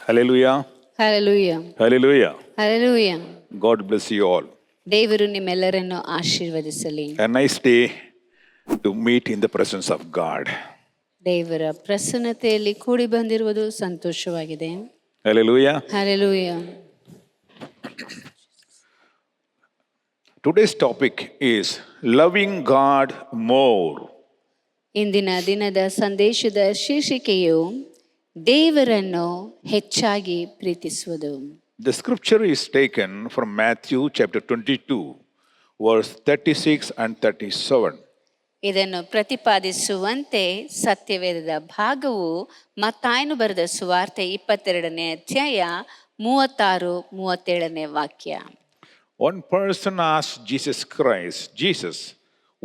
Hallelujah. Hallelujah. Hallelujah. Hallelujah. God bless you all. ದೇವರು ನಿಮ್ಮೆಲ್ಲರನ್ನು ಆಶೀರ್ವದಿಸಲಿ. A nice day to meet in the presence of God. ದೇವರ ಪ್ರಸನ್ನತೆಯಲ್ಲಿ ಕೂಡಿ ಬಂದಿರುವುದು ಸಂತೋಷವಾಗಿದೆ. Hallelujah. Hallelujah. Today's topic is loving God more. ಇಂದಿನ ದಿನದ ಸಂದೇಶದ ಶೀರ್ಷಿಕೆಯು ದೇವರನ್ನು ಹೆಚ್ಚಾಗಿ ಪ್ರೀತಿಸುವುದು. The scripture is taken from Matthew chapter 22, verse 36 and 37. ಇದನ್ನು ಪ್ರತಿಪಾದಿಸುವಂತೆ ಸತ್ಯವೇದದ ಭಾಗವು ಮತ್ತಾಯನು ಬರೆದ ಸುವಾರ್ತೆ 22ನೇ ಅಧ್ಯಾಯ 36-37ನೇ ವಾಕ್ಯ. One person asked Jesus Christ, Jesus,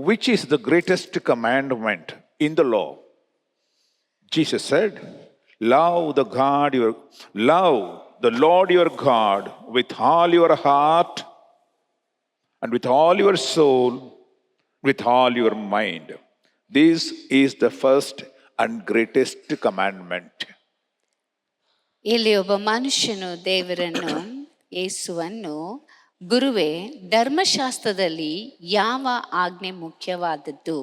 which is the greatest commandment in the law? Jesus said, love the Lord your God with all your heart and with all your soul, with all your mind. This is the first and greatest commandment. ಇಲ್ಲಿ ಒಬ್ಬ ಮನುಷ್ಯನು ದೇವರನ್ನು ಯೇಸುವನ್ನು, ಗುರುವೇ, ಧರ್ಮಶಾಸ್ತ್ರದಲ್ಲಿ ಯಾವ ಆಜ್ಞೆ ಮುಖ್ಯವಾದದ್ದು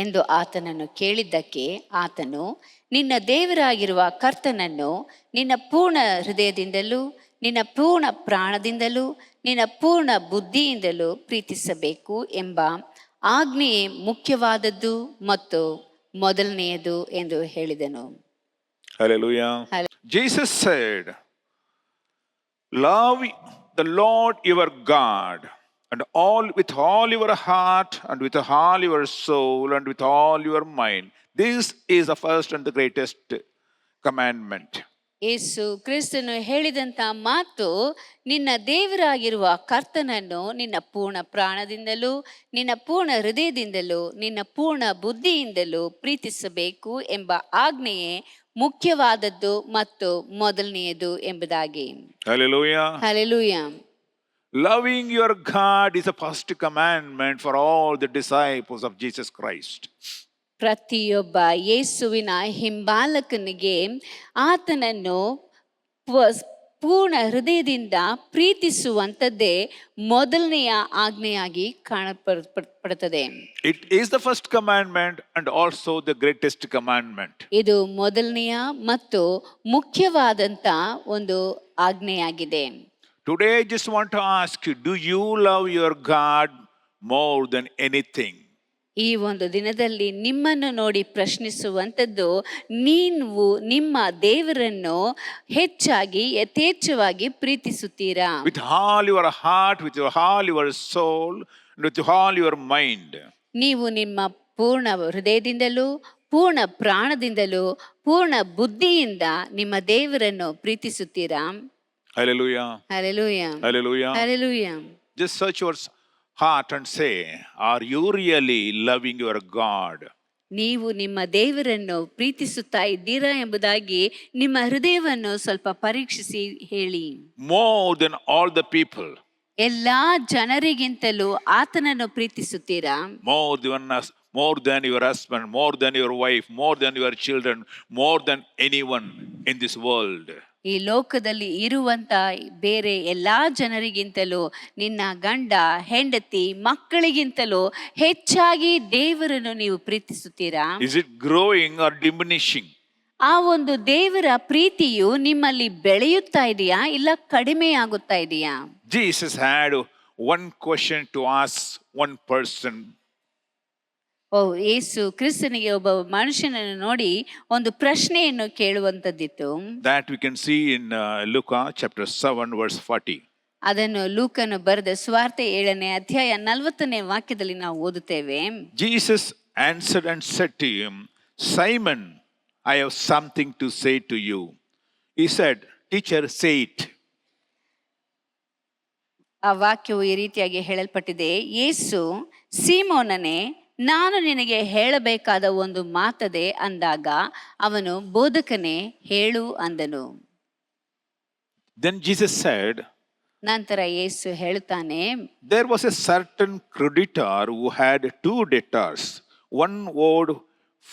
ಎಂದು ಆತನನ್ನು ಕೇಳಿದ್ದಕ್ಕೆ ಆತನು, ನಿನ್ನ ದೇವರಾಗಿರುವ ಕರ್ತನನ್ನು ನಿನ್ನ ಪೂರ್ಣ ಹೃದಯದಿಂದಲೂ ನಿನ್ನ ಪೂರ್ಣ ಪ್ರಾಣದಿಂದಲೂ ನಿನ್ನ ಪೂರ್ಣ ಬುದ್ಧಿಯಿಂದಲೂ ಪ್ರೀತಿಸಬೇಕು ಎಂಬ ಆಜ್ಞೆಯೇ ಮುಖ್ಯವಾದದ್ದು ಮತ್ತು ಮೊದಲನೆಯದು ಎಂದು ಹೇಳಿದನು. Hallelujah. Jesus said, love the Lord your God and with all your heart and with all your soul and with all your mind. This is the first and the greatest commandment. ಯೇಸು ಕ್ರಿಸ್ತನು ಹೇಳಿದಂಥ ಮಾತು, ನಿನ್ನ ದೇವರಾಗಿರುವ ಕರ್ತನನ್ನು ನಿನ್ನ ಪೂರ್ಣ ಪ್ರಾಣದಿಂದಲೂ ನಿನ್ನ ಪೂರ್ಣ ಹೃದಯದಿಂದಲೂ ನಿನ್ನ ಪೂರ್ಣ ಬುದ್ಧಿಯಿಂದಲೂ ಪ್ರೀತಿಸಬೇಕು ಎಂಬ ಆಜ್ಞೆಯೇ ಮುಖ್ಯವಾದದ್ದು ಮತ್ತು ಮೊದಲನೆಯದು ಎಂಬುದಾಗಿ. Hallelujah. Hallelujah. Loving your God is the first commandment for all the disciples of Jesus Christ. ಪ್ರತಿಯೊಬ್ಬ ಯೇಸುವಿನ ಹಿಂಬಾಲಕನಿಗೆ ಆತನನ್ನು ಪೂರ್ಣ ಹೃದಯದಿಂದ ಪ್ರೀತಿಸುವಂಥದ್ದೇ ಮೊದಲನೆಯ ಆಜ್ಞೆಯಾಗಿ ಕಾಣಪಡುತ್ತದೆ. It is the first commandment and also the greatest commandment. ಇದು ಮೊದಲನೆಯ ಮತ್ತು ಮುಖ್ಯವಾದಂಥ ಒಂದು ಆಜ್ಞೆಯಾಗಿದೆ. Today I just want to ask you, do you love your God more than anything? ಈ ಒಂದು ದಿನದಲ್ಲಿ ನಿಮ್ಮನ್ನು ನೋಡಿ ಪ್ರಶ್ನಿಸುವಂಥದ್ದು, ನೀವು ನಿಮ್ಮ ದೇವರನ್ನು ಹೆಚ್ಚಾಗಿ ಯಥೇಚ್ಛವಾಗಿ ಪ್ರೀತಿಸುತ್ತೀರಾ? With all your heart, with all your soul, and with all your mind. ನೀವು ನಿಮ್ಮ ಪೂರ್ಣ ಹೃದಯದಿಂದಲೂ ಪೂರ್ಣ ಪ್ರಾಣದಿಂದಲೂ ಪೂರ್ಣ ಬುದ್ಧಿಯಿಂದ ನಿಮ್ಮ ದೇವರನ್ನು ಪ್ರೀತಿಸುತ್ತೀರಾ? Hallelujah. Hallelujah. Hallelujah. Hallelujah. Just search your heart and say, are you really loving your God? ನೀವು ನಿಮ್ಮ ದೇವರನ್ನು ಪ್ರೀತಿಸುತ್ತಾ ಇದ್ದೀರಾ ಎಂಬುದಾಗಿ ನಿಮ್ಮ ಹೃದಯವನ್ನು ಸ್ವಲ್ಪ ಪರೀಕ್ಷಿಸಿ ಹೇಳಿ. More than all the people. ಎಲ್ಲಾ ಜನರಿಗಿಂತಲೂ ಆತನನ್ನು ಪ್ರೀತಿಸುತ್ತೀರಾ? More than your husband, more than your wife, more than your children, more than anyone in this world. ಈ ಲೋಕದಲ್ಲಿ ಇರುವಂತ ಬೇರೆ ಎಲ್ಲಾ ಜನರಿಗಿಂತಲೂ, ನಿನ್ನ ಗಂಡ ಹೆಂಡತಿ ಮಕ್ಕಳಿಗಿಂತಲೂ ಹೆಚ್ಚಾಗಿ ದೇವರನ್ನು ನೀವು ಪ್ರೀತಿಸುತ್ತೀರಾ? Is it growing or diminishing? ಆ ಒಂದು ದೇವರ ಪ್ರೀತಿಯು ನಿಮ್ಮಲ್ಲಿ ಬೆಳೆಯುತ್ತಾ ಇದೆಯಾ ಇಲ್ಲ ಕಡಿಮೆ ಆಗುತ್ತಾ ಇದೆಯಾ? Jesus had one question to ask one person. ಯೇಸು ಕ್ರಿಸ್ತನಿಗೆ ಒಬ್ಬ ಮನುಷ್ಯನನ್ನು ನೋಡಿ ಒಂದು ಪ್ರಶ್ನೆಯನ್ನು ಕೇಳುವಂತದ್ದಿತ್ತು. That we can see in Luke chapter 7 verse 40. ಅದನ್ನು ಲೂಕನು ಬರೆದ ಸುವಾರ್ತೆ 7ನೇ ಅಧ್ಯಾಯ 40ನೇ ವಾಕ್ಯದಲ್ಲಿ ನಾವು ಓದುತ್ತೇವೆ. Jesus answered and said to him, Simon, I have something to say to you. He said, Teacher, say it. ಆ ವಾಕ್ಯವು ಈ ರೀತಿಯಾಗಿ ಹೇಳಲ್ಪಟ್ಟಿದೆ. ಯೇಸು, ಸೀಮೋನನೇ, ನಾನು ನಿನಗೆ ಹೇಳಬೇಕಾದ ಒಂದು ಮಾತದೆ ಅಂದಾಗ ಅವನು, ಬೋಧಕನೇ, ಹೇಳು ಅಂದನು. Then Jesus said, ನಂತರ ಯೇಸು ಹೇಳುತ್ತಾನೆ, there was a certain creditor who had 2 debtors. One owed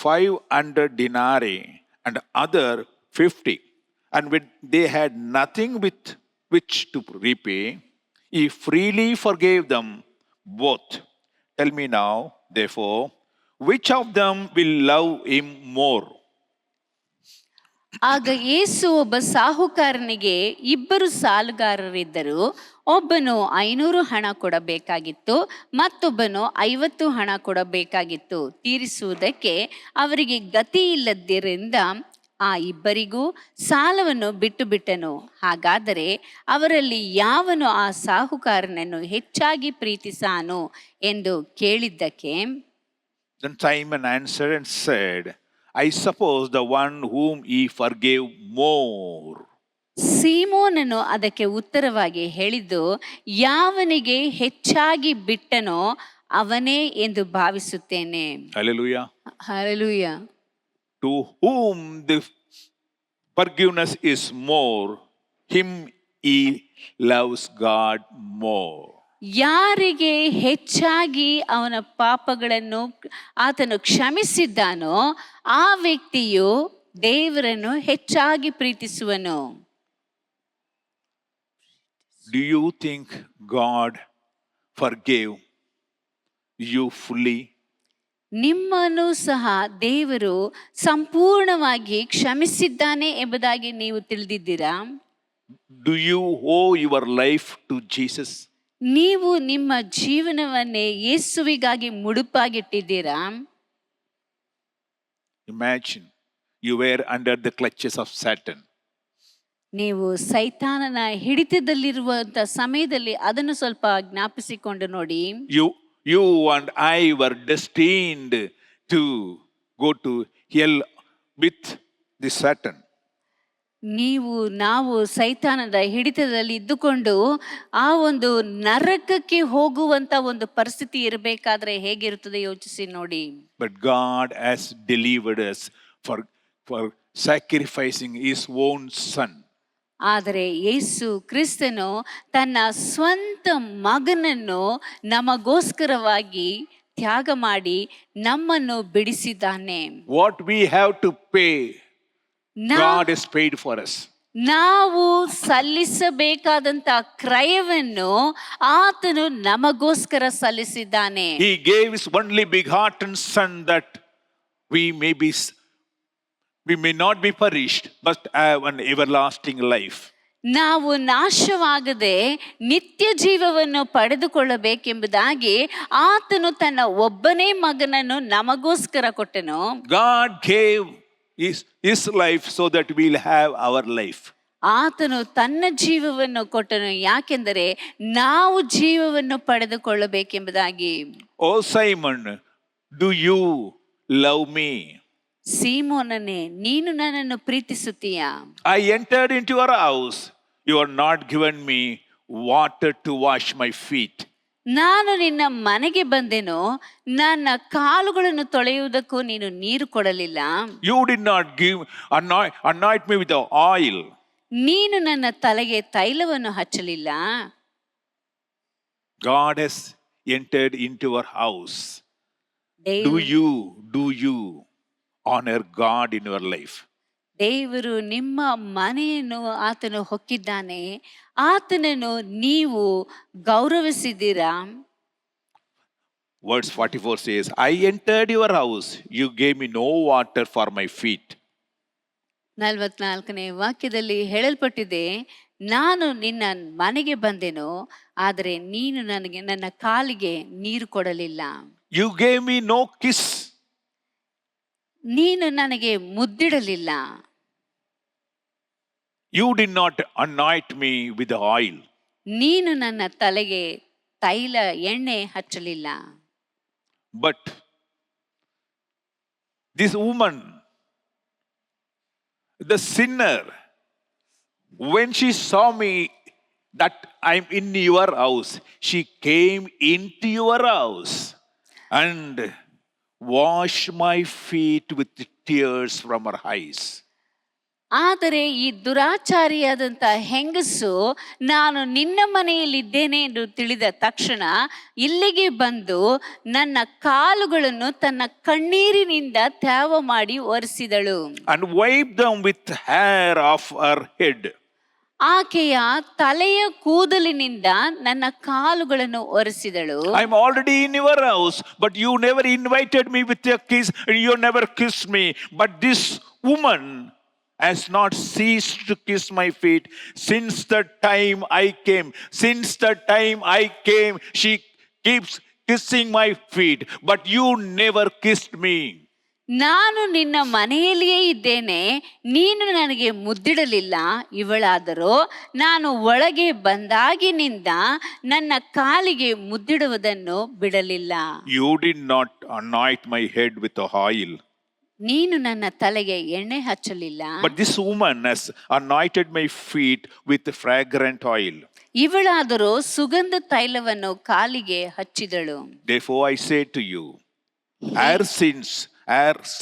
500 denarii and other 50. and when they had nothing with which to repay, he freely forgave them both. Tell me now, therefore, which of them will love him more? ಆಗ ಯೇಸು ಒಬ್ಬ ಸಾಹುಕಾರನಿಗೆ ಇಬ್ಬರು ಸಾಲಗಾರರಿದ್ದರು. ಒಬ್ಬನು 500 ಹಣ ಕೊಡಬೇಕಾಗಿತ್ತು, ಮತ್ತೊಬ್ಬನು 50 ಹಣ ಕೊಡಬೇಕಾಗಿತ್ತು. ತೀರಿಸುವುದಕ್ಕೆ ಅವರಿಗೆ ಗತಿ ಇಲ್ಲದ್ದರಿಂದ ಆ ಇಬ್ಬರಿಗೂ ಸಾಲವನ್ನು ಬಿಟ್ಟು ಬಿಟ್ಟನು. ಹಾಗಾದರೆ ಅವರಲ್ಲಿ ಯಾವನು ಆ ಸಾಹುಕಾರನನ್ನು ಹೆಚ್ಚಾಗಿ ಪ್ರೀತಿಸಾನು ಎಂದು ಕೇಳಿದ್ದಕ್ಕೆ, Then Simon answered and said, I suppose the one whom he forgave more. ಸೀಮೋನನು ಅದಕ್ಕೆ ಉತ್ತರವಾಗಿ ಹೇಳಿದ್ದು, ಯಾವನಿಗೆ ಹೆಚ್ಚಾಗಿ ಬಿಟ್ಟನೋ ಅವನೇ ಎಂದು ಭಾವಿಸುತ್ತೇನೆ. Hallelujah. Hallelujah. To whom the forgiveness is more, him he loves God more. ಯಾರಿಗೆ ಹೆಚ್ಚಾಗಿ ಅವನ ಪಾಪಗಳನ್ನು ಆತನು ಕ್ಷಮಿಸಿದ್ದಾನೋ ಆ ವ್ಯಕ್ತಿಯು ದೇವರನ್ನು ಹೆಚ್ಚಾಗಿ ಪ್ರೀತಿಸುವನು. Do you think God forgave you fully? ನಿಮ್ಮನ್ನು ಸಹ ದೇವರು ಸಂಪೂರ್ಣವಾಗಿ ಕ್ಷಮಿಸಿದ್ದಾನೆ ಎಂಬುದಾಗಿ ನೀವು ತಿಳಿದಿದ್ದೀರಾ? Do you owe your life to Jesus? ನೀವು ನಿಮ್ಮ ಜೀವನವನ್ನೇ ಯೇಸುವಿಗಾಗಿ ಮುಡುಪಾಗಿಟ್ಟಿದ್ದೀರಾ? Imagine you were under the clutches of Satan. ನೀವು ಸೈತಾನನ ಹಿಡಿತದಲ್ಲಿರುವಂತ ಸಮಯದಲ್ಲಿ ಅದನ್ನು ಸ್ವಲ್ಪ ಜ್ಞಾಪಿಸಿಕೊಂಡು ನೋಡಿ. You and I were destined to go to hell with the Satan. ನಾವು ಸೈತಾನದ ಹಿಡಿತದಲ್ಲಿ ಇದ್ದುಕೊಂಡು ಆ ಒಂದು ನರಕಕ್ಕೆ ಹೋಗುವಂತ ಒಂದು ಪರಿಸ್ಥಿತಿ ಇರಬೇಕಾದ್ರೆ ಹೇಗಿರುತ್ತದೆ ಯೋಚಿಸಿ ನೋಡಿ. But God has delivered us for sacrificing his own son. ಆದರೆ ಯೇಸು ಕ್ರಿಸ್ತನು ತನ್ನ ಸ್ವಂತ ಮಗನನ್ನು ನಮಗೋಸ್ಕರವಾಗಿ ತ್ಯಾಗ ಮಾಡಿ ನಮ್ಮನ್ನು ಬಿಡಿಸಿದ್ದಾನೆ. What we have to pay, God has paid for us. ನಾವು ಸಲ್ಲಿಸಬೇಕಾದಂತ ಕ್ರಯವನ್ನು ಆತನು ನಮಗೋಸ್ಕರ ಸಲ್ಲಿಸಿದ್ದಾನೆ. He gave his only begotten son that we may not be perished but have an everlasting life. ನಾವು ನಾಶವಾಗದೆ ನಿತ್ಯ ಜೀವವನ್ನು ಪಡೆದುಕೊಳ್ಳಬೇಕೆಂಬುದಾಗಿ ಆತನು ತನ್ನ ಒಬ್ಬನೇ ಮಗನನ್ನು ನಮಗೋಸ್ಕರ ಕೊಟ್ಟನು. God gave his life so that we'll have our life. ಆತನು ತನ್ನ ಜೀವವನ್ನು ಕೊಟ್ಟನು, ಯಾಕೆಂದರೆ ನಾವು ಜೀವವನ್ನು ಪಡೆದುಕೊಳ್ಳಬೇಕೆಂಬುದಾಗಿ. Oh Simon, do you love me? ಸೀಮೋನನೇ, ನೀನು ನನ್ನನ್ನು ಪ್ರೀತಿಸುತ್ತೀಯಾ? I entered into your house. You are not given me water to wash my feet. ನಾನು ನಿನ್ನ ಮನೆಗೆ ಬಂದೆನು, ನನ್ನ ಕಾಲುಗಳನ್ನು ತೊಳೆಯುವುದಕ್ಕೂ ನೀನು ನೀರು ಕೊಡಲಿಲ್ಲ. You did not anoint me with the oil. ನೀನು ನನ್ನ ತಲೆಗೆ ತೈಲವನ್ನು ಹಚ್ಚಲಿಲ್ಲ. God has entered into our house. Do you honor God in your life? ದೇವರು ನಿಮ್ಮ ಮನೆಯನ್ನು ಆತನು ಹೊಕ್ಕಿದ್ದಾನೆ, ಆತನನ್ನು ನೀವು ಗೌರವಿಸಿದ್ದೀರಾ? Verse 44 says, I entered your house, you gave me no water for my feet. 44ನೇ ವಾಕ್ಯದಲ್ಲಿ ಹೇಳಲ್ಪಟ್ಟಿದೆ, ನಾನು ನಿನ್ನ ಮನೆಗೆ ಬಂದೆನು, ಆದರೆ ನೀನು ನನಗೆ ನನ್ನ ಕಾಲಿಗೆ ನೀರು ಕೊಡಲಿಲ್ಲ. You gave me no kiss. ನೀನು ನನಗೆ ಮುದ್ದಿಡಲಿಲ್ಲ. You did not anoint me with the oil. ನೀನು ನನ್ನ ತಲೆಗೆ ತೈಲ ಎಣ್ಣೆ ಹಚ್ಚಲಿಲ್ಲ. But this woman, the sinner, when she saw me that I'm in your house, she came into your house and washed my feet with tears from her eyes. ಆದರೆ ಈ ದುರಾಚಾರಿಯಾದಂಥ ಹೆಂಗಸು ನಾನು ನಿನ್ನ ಮನೆಯಲ್ಲಿದ್ದೇನೆ ಎಂದು ತಿಳಿದ ತಕ್ಷಣ ಇಲ್ಲಿಗೆ ಬಂದು ನನ್ನ ಕಾಲುಗಳನ್ನು ತನ್ನ ಕಣ್ಣೀರಿನಿಂದ ತ್ಯಾವ ಮಾಡಿ ಒರೆಸಿದಳು. and wiped them with hair of her head. ಆಕೆಯ ತಲೆಯ ಕೂದಲಿನಿಂದ ನನ್ನ ಕಾಲುಗಳನ್ನು ಒರೆಸಿದಳು. I'm already in your house, but you never invited me with your kiss, and you never kissed me. But this woman has not ceased to kiss my feet since the time I came. Since the time I came, she keeps kissing my feet, but you never kissed me. ನಾನು ನಿನ್ನ ಮನೆಯಲ್ಲಿಯೇ ಇದ್ದೇನೆ, ನೀನು ನನಗೆ ಮುದ್ದಿಡಲಿಲ್ಲ. ಇವಳಾದರೂ ನಾನು ಒಳಗೆ ಬಂದಾಗಿನಿಂದ ನನ್ನ ಕಾಲಿಗೆ ಮುದ್ದಿಡುವುದನ್ನು ಬಿಡಲಿಲ್ಲ. You did not anoint my head with oil, ನೀನು ನನ್ನ ತಲೆಗೆ ಎಣ್ಣೆ ಹಚ್ಚಲಿಲ್ಲ. but this woman has anointed my feet with fragrant oil. ಇವಳಾದರೂ ಸುಗಂಧ ತೈಲವನ್ನು ಕಾಲಿಗೆ ಹಚ್ಚಿದಳು. Therefore I say to you, our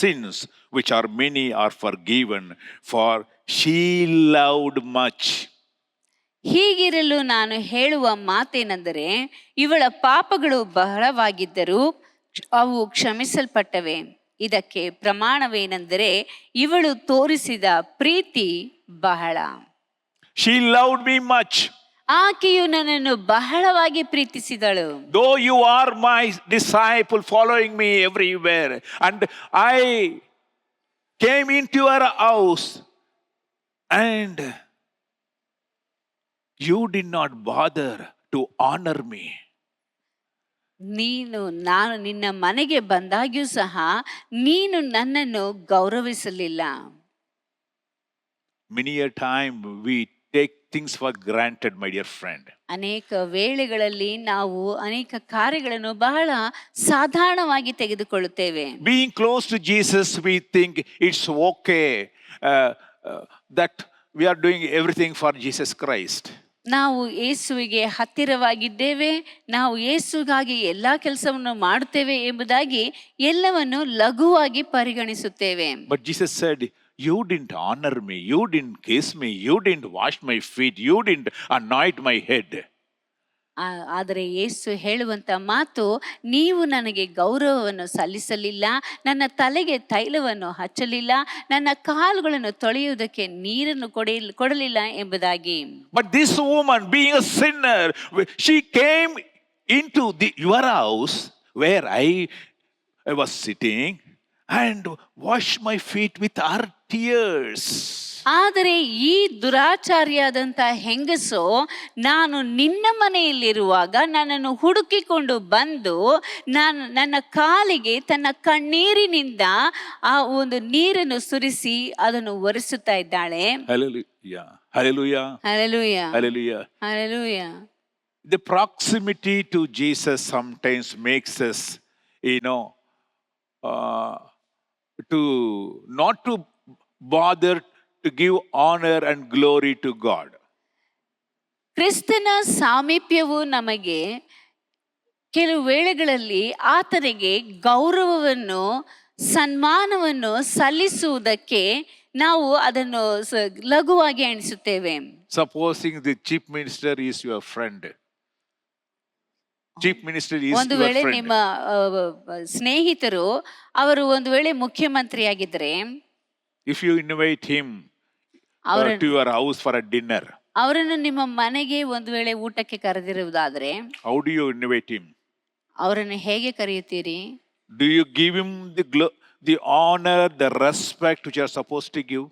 sins, which are many, are forgiven, for she loved much. ಹೀಗಿರಲು ನಾನು ಹೇಳುವ ಮಾತೇನೆಂದರೆ, ಇವಳ ಪಾಪಗಳು ಬಹಳವಾಗಿದ್ದರೂ ಅವು ಕ್ಷಮಿಸಲ್ಪಟ್ಟವೆ. ಇದಕ್ಕೆ ಪ್ರಮಾಣವೇನೆಂದರೆ, ಇವಳು ತೋರಿಸಿದ ಪ್ರೀತಿ ಬಹಳ. She loved me much. ಆಕೆಯು ನನ್ನನ್ನು ಬಹಳವಾಗಿ ಪ್ರೀತಿಸಿದಳು. Though you are my disciple, following me everywhere, and I came into your house, and you did not bother to honor me. ನಾನು ನಿನ್ನ ಮನೆಗೆ ಬಂದಾಗ್ಯೂ ಸಹ ನೀನು ನನ್ನನ್ನು ಗೌರವಿಸಲಿಲ್ಲ. Many a time we take things for granted, my dear friend. ಅನೇಕ ವೇಳೆಗಳಲ್ಲಿ ನಾವು ಅನೇಕ ಕಾರ್ಯಗಳನ್ನು ಬಹಳ ಸಾಧಾರಣವಾಗಿ ತೆಗೆದುಕೊಳ್ಳುತ್ತೇವೆ. Being close to Jesus, we think it's okay that we are doing everything for Jesus Christ. ನಾವು ಯೇಸುವಿಗೆ ಹತ್ತಿರವಾಗಿದ್ದೇವೆ, ನಾವು ಯೇಸುಗಾಗಿ ಎಲ್ಲಾ ಕೆಲಸವನ್ನು ಮಾಡುತ್ತೇವೆ ಎಂಬುದಾಗಿ ಎಲ್ಲವನ್ನು ಲಘುವಾಗಿ ಪರಿಗಣಿಸುತ್ತೇವೆ. But Jesus said, you didn't honor me, you didn't kiss me, you didn't wash my feet, you didn't anoint my head. ಆದರೆ ಯೇಸು ಹೇಳುವಂತ ಮಾತು, ನೀವು ನನಗೆ ಗೌರವವನ್ನು ಸಲ್ಲಿಸಲಿಲ್ಲ, ನನ್ನ ತಲೆಗೆ ತೈಲವನ್ನು ಹಚ್ಚಲಿಲ್ಲ, ನನ್ನ ಕಾಲುಗಳನ್ನು ತೊಳೆಯುವುದಕ್ಕೆ ನೀರನ್ನು ಕೊಡಲಿಲ್ಲ ಎಂಬುದಾಗಿ. But this woman, being a sinner, she came into your house where I was sitting and washed my feet with her tears. ಆದರೆ ಈ ದುರಾಚಾರಿಯಾದಂಥ ಹೆಂಗಸು ನಾನು ನಿನ್ನ ಮನೆಯಲ್ಲಿರುವಾಗ ನನ್ನನ್ನು ಹುಡುಕಿಕೊಂಡು ಬಂದು ನನ್ನ ಕಾಲಿಗೆ ತನ್ನ ಕಣ್ಣೀರಿನಿಂದ ಆ ಒಂದು ನೀರನ್ನು ಸುರಿಸಿ ಅದನ್ನು ಒರೆಸುತ್ತಾ ಇದ್ದಾಳೆ. Hallelujah. Hallelujah. Hallelujah. Hallelujah. Hallelujah. The proximity to Jesus sometimes makes us, to not to bother to give honor and glory to God. ಕ್ರಿಸ್ತನ ಸಾಮೀಪ್ಯವು ನಮಗೆ ಕೆಲವು ವೇಳೆಗಳಲ್ಲಿ ಆತನಿಗೆ ಗೌರವವನ್ನು ಸನ್ಮಾನವನ್ನು ಸಲ್ಲಿಸುವುದಕ್ಕೆ ನಾವು ಅದನ್ನು ಲಘುವಾಗಿ ಎಣಿಸುತ್ತೇವೆ. Supposing the chief minister is your friend. Chief minister is ಒಂದು your ವೇಳೆ friend. ನಿಮ್ಮ ಸ್ನೇಹಿತರು ಅವರು ಒಂದು ವೇಳೆ ಮುಖ್ಯಮಂತ್ರಿಯಾಗಿದ್ದರೆ, if you invite him to your house for a dinner, ಅವರನ್ನು ನಿಮ್ಮ ಮನೆಗೆ ಒಂದು ವೇಳೆ ಊಟಕ್ಕೆ ಕರೆದಿರುವುದಾದರೆ, how do you invite him? ಅವರನ್ನು ಹೇಗೆ ಕರೆಯುತ್ತೀರಿ? Do you give him the honor, the respect which you are supposed to give?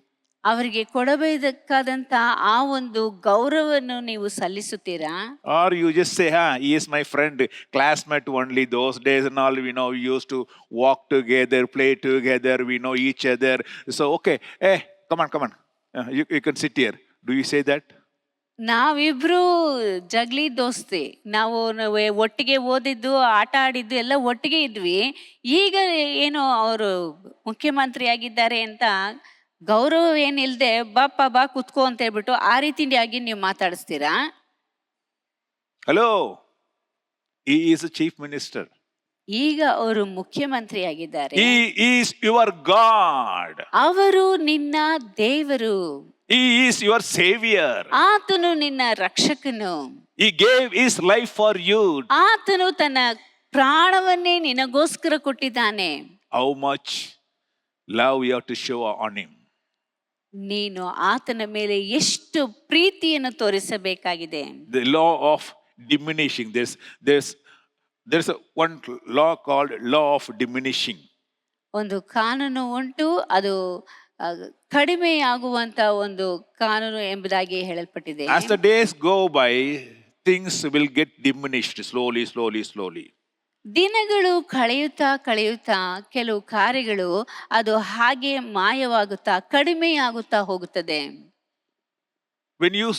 ಅವರಿಗೆ ಕೊಡಬೇಕಾದಂತ ಆ ಒಂದು ಗೌರವವನ್ನು ನೀವು ಸಲ್ಲಿಸುತ್ತೀರಾ? Or you just say, he is my friend, classmate only. Those days and all, we used to walk together, play together, we know each other. So, okay, hey, come on. You can sit here. Do you say that? ನಾವಿಬ್ರು ಜಗ್ಲಿ ದೋಸ್ತಿ, ನಾವು ಒಟ್ಟಿಗೆ ಓದಿದ್ದು, ಆಟ ಆಡಿದ್ದು ಎಲ್ಲ ಒಟ್ಟಿಗೆ ಇದ್ವಿ. ಈಗ ಏನು ಅವರು ಮುಖ್ಯಮಂತ್ರಿ ಆಗಿದ್ದಾರೆ ಅಂತ ಗೌರವ ಏನಿಲ್ಲದೆ ಬಾ ಕುತ್ಕೋ ಅಂತ ಹೇಳ್ಬಿಟ್ಟು ಆ ರೀತಿಯಾಗಿ ನೀವು ಮಾತಾಡಿಸ್ತೀರಾ? Hello, he is a chief minister. ಈಗ ಅವರು ಮುಖ್ಯಮಂತ್ರಿಯಾಗಿದ್ದಾರೆ. He is your God. ಅವರು ನಿನ್ನ ದೇವರು, He is your Savior. ಆತನು ನಿನ್ನ ರಕ್ಷಕನು, He gave His life for you. ಆತನು ತನ್ನ ಪ್ರಾಣವನ್ನೇ ನಿನಗೋಸ್ಕರ ಕೊಟ್ಟಿದ್ದಾನೆ. How much love you have to show on Him. ನೀನು ಆತನ ಮೇಲೆ ಎಷ್ಟು ಪ್ರೀತಿಯನ್ನು ತೋರಿಸಬೇಕಾಗಿದೆ. The law of diminishing. There's one law called law of diminishing. ಒಂದು ಕಾನೂನು ಉಂಟು, ಅದು ಕಡಿಮೆಯಾಗುವಂತ ಒಂದು ಕಾನೂನು ಎಂಬುದಾಗಿ ಹೇಳಲ್ಪಟ್ಟಿದೆ. As the days go by, things will get diminished slowly. ದಿನಗಳು ಕಳೆಯುತ್ತಾ ಕಳೆಯುತ್ತಾ ಕೆಲವು ಕಾರ್ಯಗಳು ಅದು ಹಾಗೆ ಮಾಯವಾಗುತ್ತಾ ಕಡಿಮೆಯಾಗುತ್ತಾ ಹೋಗುತ್ತದೆ. When you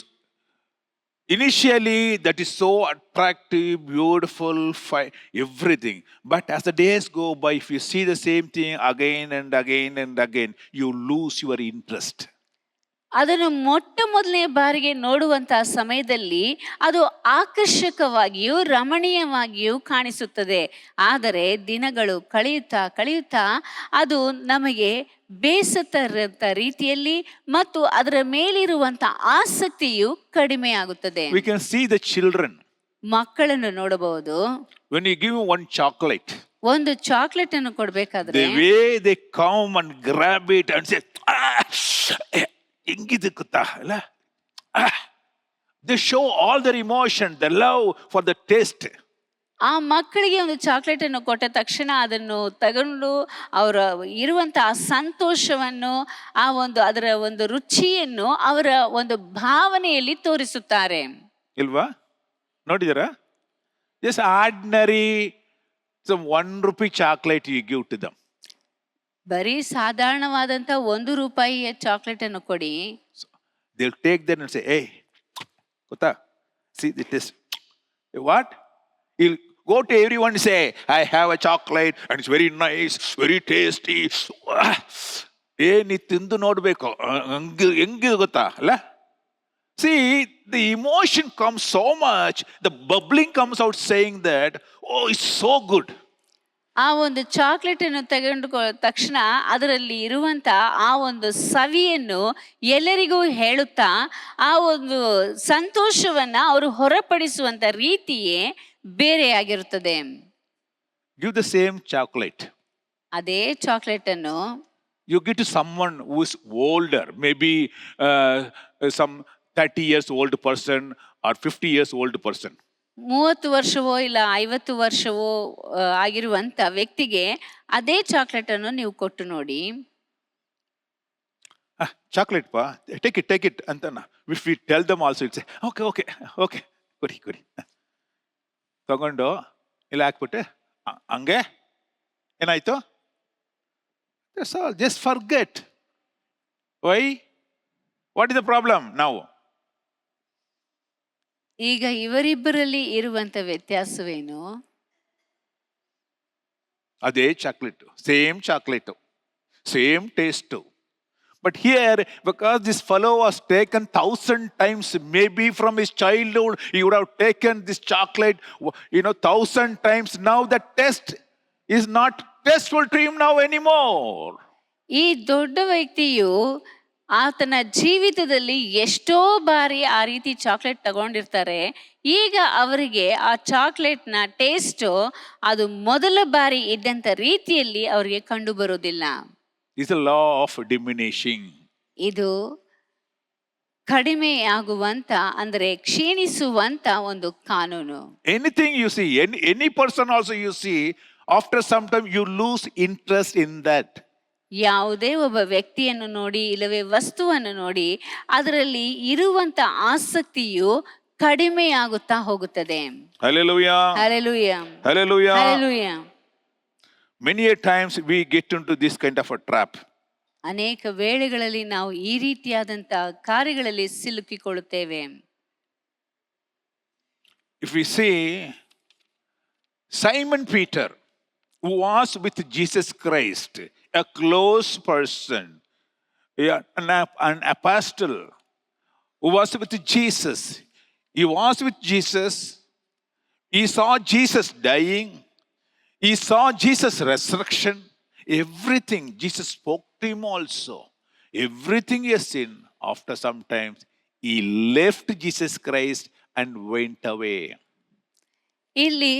initially that is so attractive, beautiful, everything. But as the days go by, if you see the same thing again and again, you lose your interest. ಅದನ್ನು ಮೊಟ್ಟ ಮೊದಲನೇ ಬಾರಿಗೆ ನೋಡುವಂತಹ ಸಮಯದಲ್ಲಿ ಅದು ಆಕರ್ಷಕವಾಗಿಯೂ ರಮಣೀಯವಾಗಿಯೂ ಕಾಣಿಸುತ್ತದೆ. ಆದರೆ ದಿನಗಳು ಕಳೆಯುತ್ತಾ ಕಳೆಯುತ್ತಾ ಅದು ನಮಗೆ ಬೇಸತ್ತ ರೀತಿಯಲ್ಲಿ ಮತ್ತು ಅದರ ಮೇಲಿರುವಂತ ಆಸಕ್ತಿಯು ಕಡಿಮೆಯಾಗುತ್ತದೆ. We can see the children. ಮಕ್ಕಳನ್ನು ನೋಡಬಹುದು. When you give one chocolate, ಒಂದು ಚಾಕ್ಲೇಟ್ ಅನ್ನು ಕೊಡ್ಬೇಕಾದ್ರೆ the way they come and grab it and say, ಹೆಂಗಿದೆ ಗೊತ್ತಾ ಅಲ್ಲ, they show all their emotion, the love for the taste. ಆ ಮಕ್ಕಳಿಗೆ ಒಂದು ಚಾಕ್ಲೇಟ್ ಅನ್ನು ಕೊಟ್ಟ ತಕ್ಷಣ ಅದನ್ನು ತಗೊಂಡು ಅವರ ಇರುವಂತಹ ಸಂತೋಷವನ್ನು, ಆ ಒಂದು ಅದರ ಒಂದು ರುಚಿಯನ್ನು ಅವರ ಒಂದು ಭಾವನೆಯಲ್ಲಿ ತೋರಿಸುತ್ತಾರೆ. ಇಲ್ವಾ? ನೋಡಿದಿರಾ? Just ordinary some ₹1 chocolate you give to them. ಬರೀ ಸಾಧಾರಣವಾದಂತ ₹1 ಚಾಕ್ಲೇಟ್ ಅನ್ನು ಕೊಡಿ. They'll take that and say, hey, ಗೊತ್ತಾ, see the taste. What? He'll go to everyone and say, I have a chocolate and it's very nice, very tasty. ನೀ ತಿಂದು ನೋಡ್ಬೇಕು, ಹೆಂಗಿದೆ ಗೊತ್ತಾ ಅಲ್ಲ. See, the emotion comes so much, the bubbling comes out saying that, oh, it's so good. ಆ ಒಂದು chocolate ಅನ್ನು ತಗೊಂಡು ತಕ್ಷಣ ಅದರಲ್ಲಿ ಇರುವಂತ ಆ ಒಂದು ಸವಿಯನ್ನು ಎಲ್ಲರಿಗೂ ಹೇಳುತ್ತಾ ಆ ಒಂದು ಸಂತೋಷವನ್ನ ಅವರು ಹೊರಪಡಿಸುವಂತ ರೀತಿಯೇ ಬೇರೆಯಾಗಿರುತ್ತದೆ. Give the same chocolate. ಅದೇ ಚಾಕ್ಲೇಟ್ ಅನ್ನು you give to someone who is older, maybe some 30 years old person or 50 years old person. 30 ವರ್ಷವೋ ಇಲ್ಲ 50 ವರ್ಷವೋ ಆಗಿರುವಂತ ವ್ಯಕ್ತಿಗೆ ಅದೇ ಚಾಕ್ಲೇಟ್ ಅನ್ನು ನೀವು ಕೊಟ್ಟು ನೋಡಿ. ಚಾಕ್ಲೇಟ್ ಪಾ, ಟೇಕ್ ಇಟ್ ಅಂತ if we tell them also, it's okay ಕೊಡಿ ತಗೊಂಡು ಇಲ್ಲ ಹಾಕ್ಬಿಟ್ಟೆ ಹಂಗೆ ಏನಾಯ್ತು, just forget. Why? What is the problem now? ಈಗ ಇವರಿಬ್ಬರಲ್ಲಿ ಇರುವಂತ ವ್ಯತ್ಯಾಸವೇನು? ಅದೇ chocolate, same taste. But here, because this fellow was taken 1000 times, maybe from his childhood, he would have taken this chocolate, 1000 times. Now the taste is not tasteful to him now anymore. ಈ ದೊಡ್ಡ ವ್ಯಕ್ತಿಯು ಆತನ ಜೀವಿತದಲ್ಲಿ ಎಷ್ಟೋ ಬಾರಿ ಆ ರೀತಿ chocolate ತಗೊಂಡಿರ್ತಾರೆ. ಈಗ ಅವರಿಗೆ ಆ ಚಾಕ್ಲೇಟ್ನ ಟೇಸ್ಟು ಅದು ಮೊದಲ ಬಾರಿ ಇದ್ದಂಥ ರೀತಿಯಲ್ಲಿ ಅವರಿಗೆ ಕಂಡು ಬರೋದಿಲ್ಲ. It's a law of diminishing. ಇದು ಕಡಿಮೆಯಾಗುವಂತ ಅಂದರೆ ಕ್ಷೀಣಿಸುವಂತ ಒಂದು ಕಾನೂನು. Anything you see, any person also you see, after some time you lose interest in that. ಯಾವುದೇ ಒಬ್ಬ ವ್ಯಕ್ತಿಯನ್ನು ನೋಡಿ ಇಲ್ಲವೇ ವಸ್ತುವನ್ನು ನೋಡಿ ಅದರಲ್ಲಿ ಇರುವಂತ ಆಸಕ್ತಿಯು ಕಡಿಮೆಯಾಗುತ್ತಾ ಹೋಗುತ್ತದೆ. Hallelujah. Hallelujah. Hallelujah. Hallelujah. Many a times we get into this kind of a trap. ಅನೇಕ ವೇಳೆಗಳಲ್ಲಿ ನಾವು ಈ ರೀತಿಯಾದಂತ ಕಾರ್ಯಗಳಲ್ಲಿ ಸಿಲುಕಿಕೊಳ್ಳುತ್ತೇವೆ. If we see Simon Peter, who was with Jesus Christ, a close person, an apostle, who was with Jesus. He was with Jesus. He saw Jesus dying. He saw Jesus' resurrection. Everything. Jesus spoke to him also. Everything he has seen. After some time, he left Jesus Christ and went away. ಇಲ್ಲಿ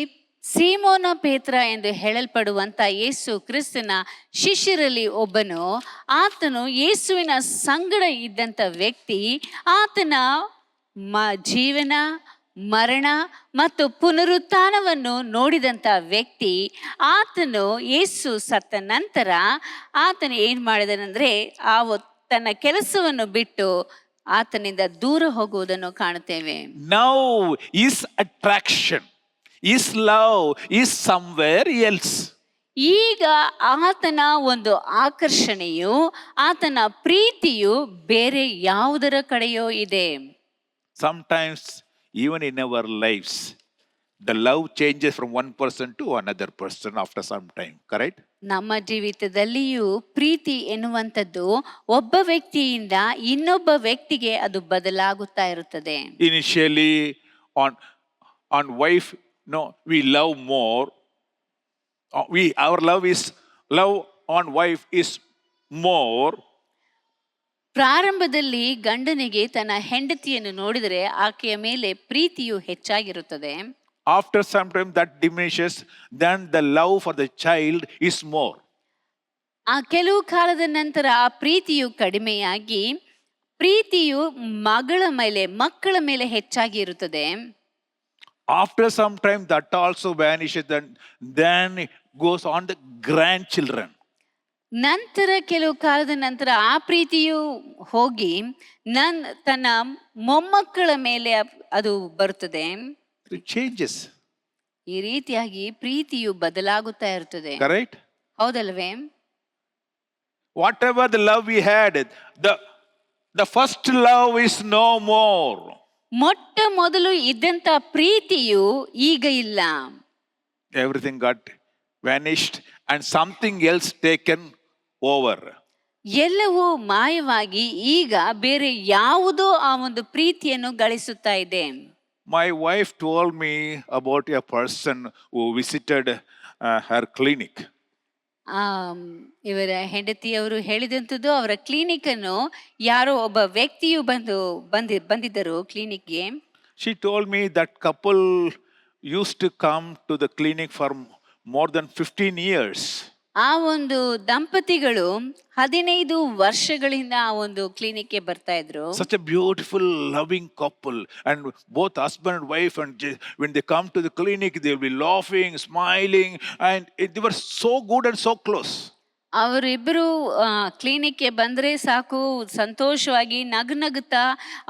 ಸೀಮೋನ ಪೇತ್ರ ಎಂದು ಹೇಳಲ್ಪಡುವಂತ ಯೇಸು ಕ್ರಿಸ್ತನ ಶಿಷ್ಯರಲ್ಲಿ ಒಬ್ಬನು. ಆತನು ಯೇಸುವಿನ ಸಂಗಡ ಇದ್ದಂಥ ವ್ಯಕ್ತಿ. ಆತನ ಜೀವನ, ಮರಣ ಮತ್ತು ಪುನರುತ್ಥಾನವನ್ನು ನೋಡಿದಂಥ ವ್ಯಕ್ತಿ. ಆತನು ಯೇಸು ಸತ್ತ ನಂತರ ಆತನು ಏನು ಮಾಡಿದನೆಂದರೆ ತನ್ನ ಕೆಲಸವನ್ನು ಬಿಟ್ಟು ಆತನಿಂದ ದೂರ ಹೋಗುವುದನ್ನು ಕಾಣುತ್ತೇವೆ. Now his attraction, his love is somewhere else. ಈಗ ಆತನ ಒಂದು ಆಕರ್ಷಣೆಯು, ಆತನ ಪ್ರೀತಿಯು ಬೇರೆ ಯಾವುದರ ಕಡೆಯೋ ಇದೆ. Sometimes even in our lives, the love changes from one person to another person after some time, correct? ನಮ್ಮ ಜೀವಿತದಲ್ಲಿಯೂ ಪ್ರೀತಿ ಎನ್ನುವಂಥದ್ದು ಒಬ್ಬ ವ್ಯಕ್ತಿಯಿಂದ ಇನ್ನೊಬ್ಬ ವ್ಯಕ್ತಿಗೆ ಅದು ಬದಲಾಗುತ್ತಾ ಇರುತ್ತದೆ. Initially on wife, no, we love more. Our love on wife is more. ಪ್ರಾರಂಭದಲ್ಲಿ ಗಂಡನಿಗೆ ತನ್ನ ಹೆಂಡತಿಯನ್ನು ನೋಡಿದರೆ ಆಕೆಯ ಮೇಲೆ ಪ್ರೀತಿಯು ಹೆಚ್ಚಾಗಿರುತ್ತದೆ. After some time that diminishes, then the love for the child is more. ಆ ಕೆಲವು ಕಾಲದ ನಂತರ ಆ ಪ್ರೀತಿಯು ಕಡಿಮೆಯಾಗಿ ಪ್ರೀತಿಯು ಮಕ್ಕಳ ಮೇಲೆ ಹೆಚ್ಚಾಗಿ ಇರುತ್ತದೆ. After some time that also vanishes, then goes on the grandchildren. ನಂತರ ಕೆಲವು ಕಾಲದ ನಂತರ ಆ ಪ್ರೀತಿಯು ಹೋಗಿ ತನ್ನ ಮೊಮ್ಮಕ್ಕಳ ಮೇಲೆ ಅದು ಬರುತ್ತದೆ. It changes. ಈ ರೀತಿಯಾಗಿ ಪ್ರೀತಿಯು ಬದಲಾಗುತ್ತಾ ಇರುತ್ತದೆ. Correct? ಹೌದಲ್ವೇ? Whatever the love we had, the first love is no more. ಮೊಟ್ಟ ಮೊದಲು ಇದ್ದಂತ ಪ್ರೀತಿಯು ಈಗ ಇಲ್ಲ. Everything got vanished and something else taken over. ಎಲ್ಲವೂ ಮಾಯವಾಗಿ ಈಗ ಬೇರೆ ಯಾವುದೋ ಆ ಒಂದು ಪ್ರೀತಿಯನ್ನು ಗಳಿಸುತ್ತಾ ಇದೆ. My wife told me about a person who visited her clinic. ಇವರ ಹೆಂಡತಿಯವರು ಹೇಳಿದಂಥದ್ದು, ಅವರ ಕ್ಲಿನಿಕ್ ಅನ್ನು ಯಾರೋ ಒಬ್ಬ ವ್ಯಕ್ತಿಯು ಬಂದಿದ್ದರು ಕ್ಲಿನಿಕ್ಗೆ. She told me that couple used to come to the clinic for more than 15 years. ಆ ಒಂದು ದಂಪತಿಗಳು 15 ವರ್ಷಗಳಿಂದ ಆ ಒಂದು ಕ್ಲಿನಿಕ್ಗೆ ಬರ್ತಾ ಇದ್ರು. Such a beautiful loving couple, and both husband and wife, and when they come to the clinic they will be laughing, smiling, and they were so good and so close. ಅವರಿಬ್ಬರು ಕ್ಲಿನಿಕ್ಗೆ ಬಂದ್ರೆ ಸಾಕು, ಸಂತೋಷವಾಗಿ ನಗುತ್ತಾ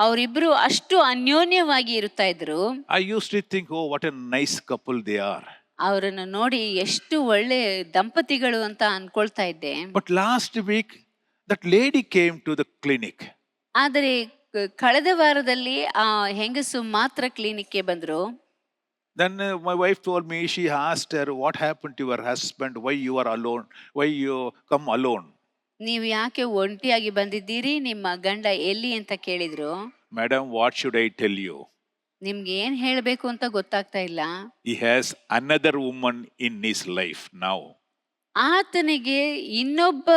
ಅವರಿಬ್ಬರು ಅಷ್ಟು ಅನ್ಯೋನ್ಯವಾಗಿ ಇರುತ್ತಾ ಇದ್ರು. I used to think, oh, what a nice couple they are. ಅವರನ್ನು ನೋಡಿ ಎಷ್ಟು ಒಳ್ಳೆ ದಂಪತಿಗಳು ಅಂತ ಅನ್ಕೊಳ್ತಾ ಇದ್ದೆ. But last week that lady came to the clinic. ಆದರೆ ಕಳೆದ ವಾರದಲ್ಲಿ ಆ ಹೆಂಗಸು ಮಾತ್ರ ಕ್ಲಿನಿಕ್ಗೆ ಬಂದ್ರು. Then my wife told me, she asked her, what happened to your husband? Why you are alone? Why you come alone? ನೀವು ಯಾಕೆ ಒಂಟಿಯಾಗಿ ಬಂದಿದ್ದೀರಿ, ನಿಮ್ಮ ಗಂಡ ಎಲ್ಲಿ ಅಂತ ಕೇಳಿದ್ರು. Madam, what should I tell you? ನಿಮ್ಗೆ ಏನ್ ಹೇಳ್ಬೇಕು ಅಂತ ಗೊತ್ತಾಗ್ತಾ ಇಲ್ಲ. He has another woman in his life now. ಆತನಿಗೆ ಇನ್ನೊಬ್ಬ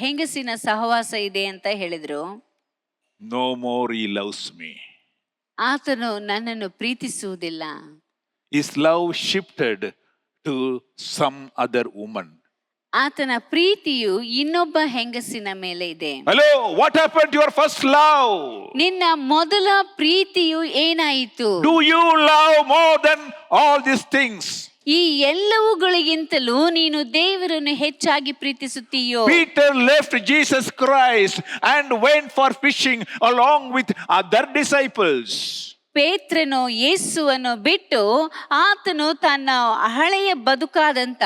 ಹೆಂಗಸಿನ ಸಹವಾಸ ಇದೆ ಅಂತ ಹೇಳಿದ್ರು. No more he loves me. ಆತನು ನನ್ನನ್ನು ಪ್ರೀತಿಸುವುದಿಲ್ಲ. His love shifted to some other woman. ಆತನ ಪ್ರೀತಿಯು ಇನ್ನೊಬ್ಬ ಹೆಂಗಸಿನ ಮೇಲೆ ಇದೆ. Hello, what happened to your first love? ನಿನ್ನ ಮೊದಲ ಪ್ರೀತಿಯು ಏನಾಯಿತು? Do you love more than all these things? ಈ ಎಲ್ಲವುಗಳಿಗಿಂತಲೂ ನೀನು ದೇವರನ್ನು ಹೆಚ್ಚಾಗಿ ಪ್ರೀತಿಸುತ್ತೀಯೋ? Peter left Jesus Christ and went for fishing along with other disciples. ಪೇತ್ರನು ಯೇಸುವನ್ನು ಬಿಟ್ಟು ಆತನು ತನ್ನ ಹಳೆಯ ಬದುಕಾದಂತ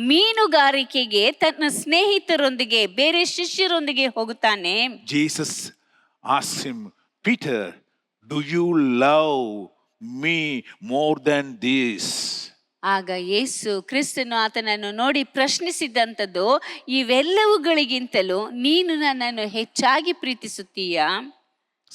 ಮೀನುಗಾರಿಕೆಗೆ ತನ್ನ ಸ್ನೇಹಿತರೊಂದಿಗೆ ಬೇರೆ ಶಿಷ್ಯರೊಂದಿಗೆ ಹೋಗುತ್ತಾನೆ. Jesus asked him, Peter, do you love me more than this? ಆಗ ಯೇಸು ಕ್ರಿಸ್ತನು ಆತನನ್ನು ನೋಡಿ ಪ್ರಶ್ನಿಸಿದಂಥದ್ದು, ಇವೆಲ್ಲವುಗಳಿಗಿಂತಲೂ ನೀನು ನನ್ನನ್ನು ಹೆಚ್ಚಾಗಿ ಪ್ರೀತಿಸುತ್ತೀಯಾ?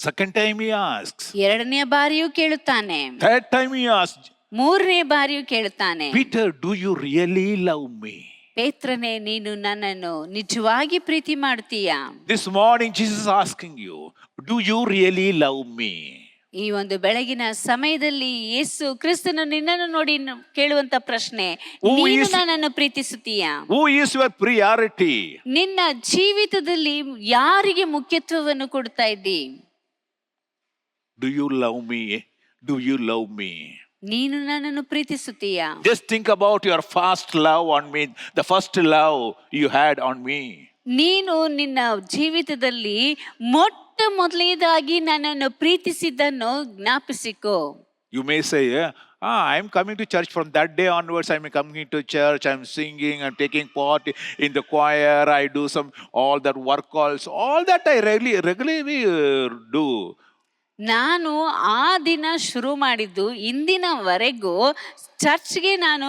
Second time he asks. ಎರಡನೆಯ ಬಾರಿಯೂ ಕೇಳುತ್ತಾನೆ. Third time he asks, ಮೂರನೇ ಬಾರಿಯೂ ಕೇಳುತ್ತಾನೆ, Peter, do you really love me? ಪೇತ್ರನೇ, ನೀನು ನನ್ನನ್ನು ನಿಜವಾಗಿ ಪ್ರೀತಿ ಮಾಡ್ತೀಯಾ? This morning, Jesus is asking you, do you really love me? ಈ ಒಂದು ಬೆಳಗಿನ ಸಮಯದಲ್ಲಿ ಯೇಸು ಕ್ರಿಸ್ತನು ನಿನ್ನನ್ನು ನೋಡಿ ಕೇಳುವಂತ ಪ್ರಶ್ನೆ, ನೀನು ನನ್ನನ್ನು ಪ್ರೀತಿಸುತ್ತೀಯಾ? Who is your priority? ನಿನ್ನ ಜೀವಿತದಲ್ಲಿ ಯಾರಿಗೆ ಮುಖ್ಯತ್ವವನ್ನು ಕೊಡ್ತಾ ಇದ್ದಿ? Do you love me? Do you love me? ನೀನು ನನ್ನನ್ನು ಪ್ರೀತಿಸುತ್ತೀಯಾ? Just think about your first love on me, the first love you had on me. ನೀನು ನಿನ್ನ ಜೀವಿತದಲ್ಲಿ ಮೊಟ್ಟ ಮೊದಲನೇದಾಗಿ ನನ್ನನ್ನು ಪ್ರೀತಿಸಿದ್ದನ್ನು ಜ್ಞಾಪಿಸಿಕೋ. You may say, I am coming to church from that day onwards. I am coming to church, I am singing, I am taking part in the choir, I do all that work calls, all that I regularly do. ನಾನು ಆ ದಿನ ಶುರು ಮಾಡಿದ್ದು ಇಂದಿನವರೆಗೂ ಚರ್ಚ್ಗೆ ನಾನು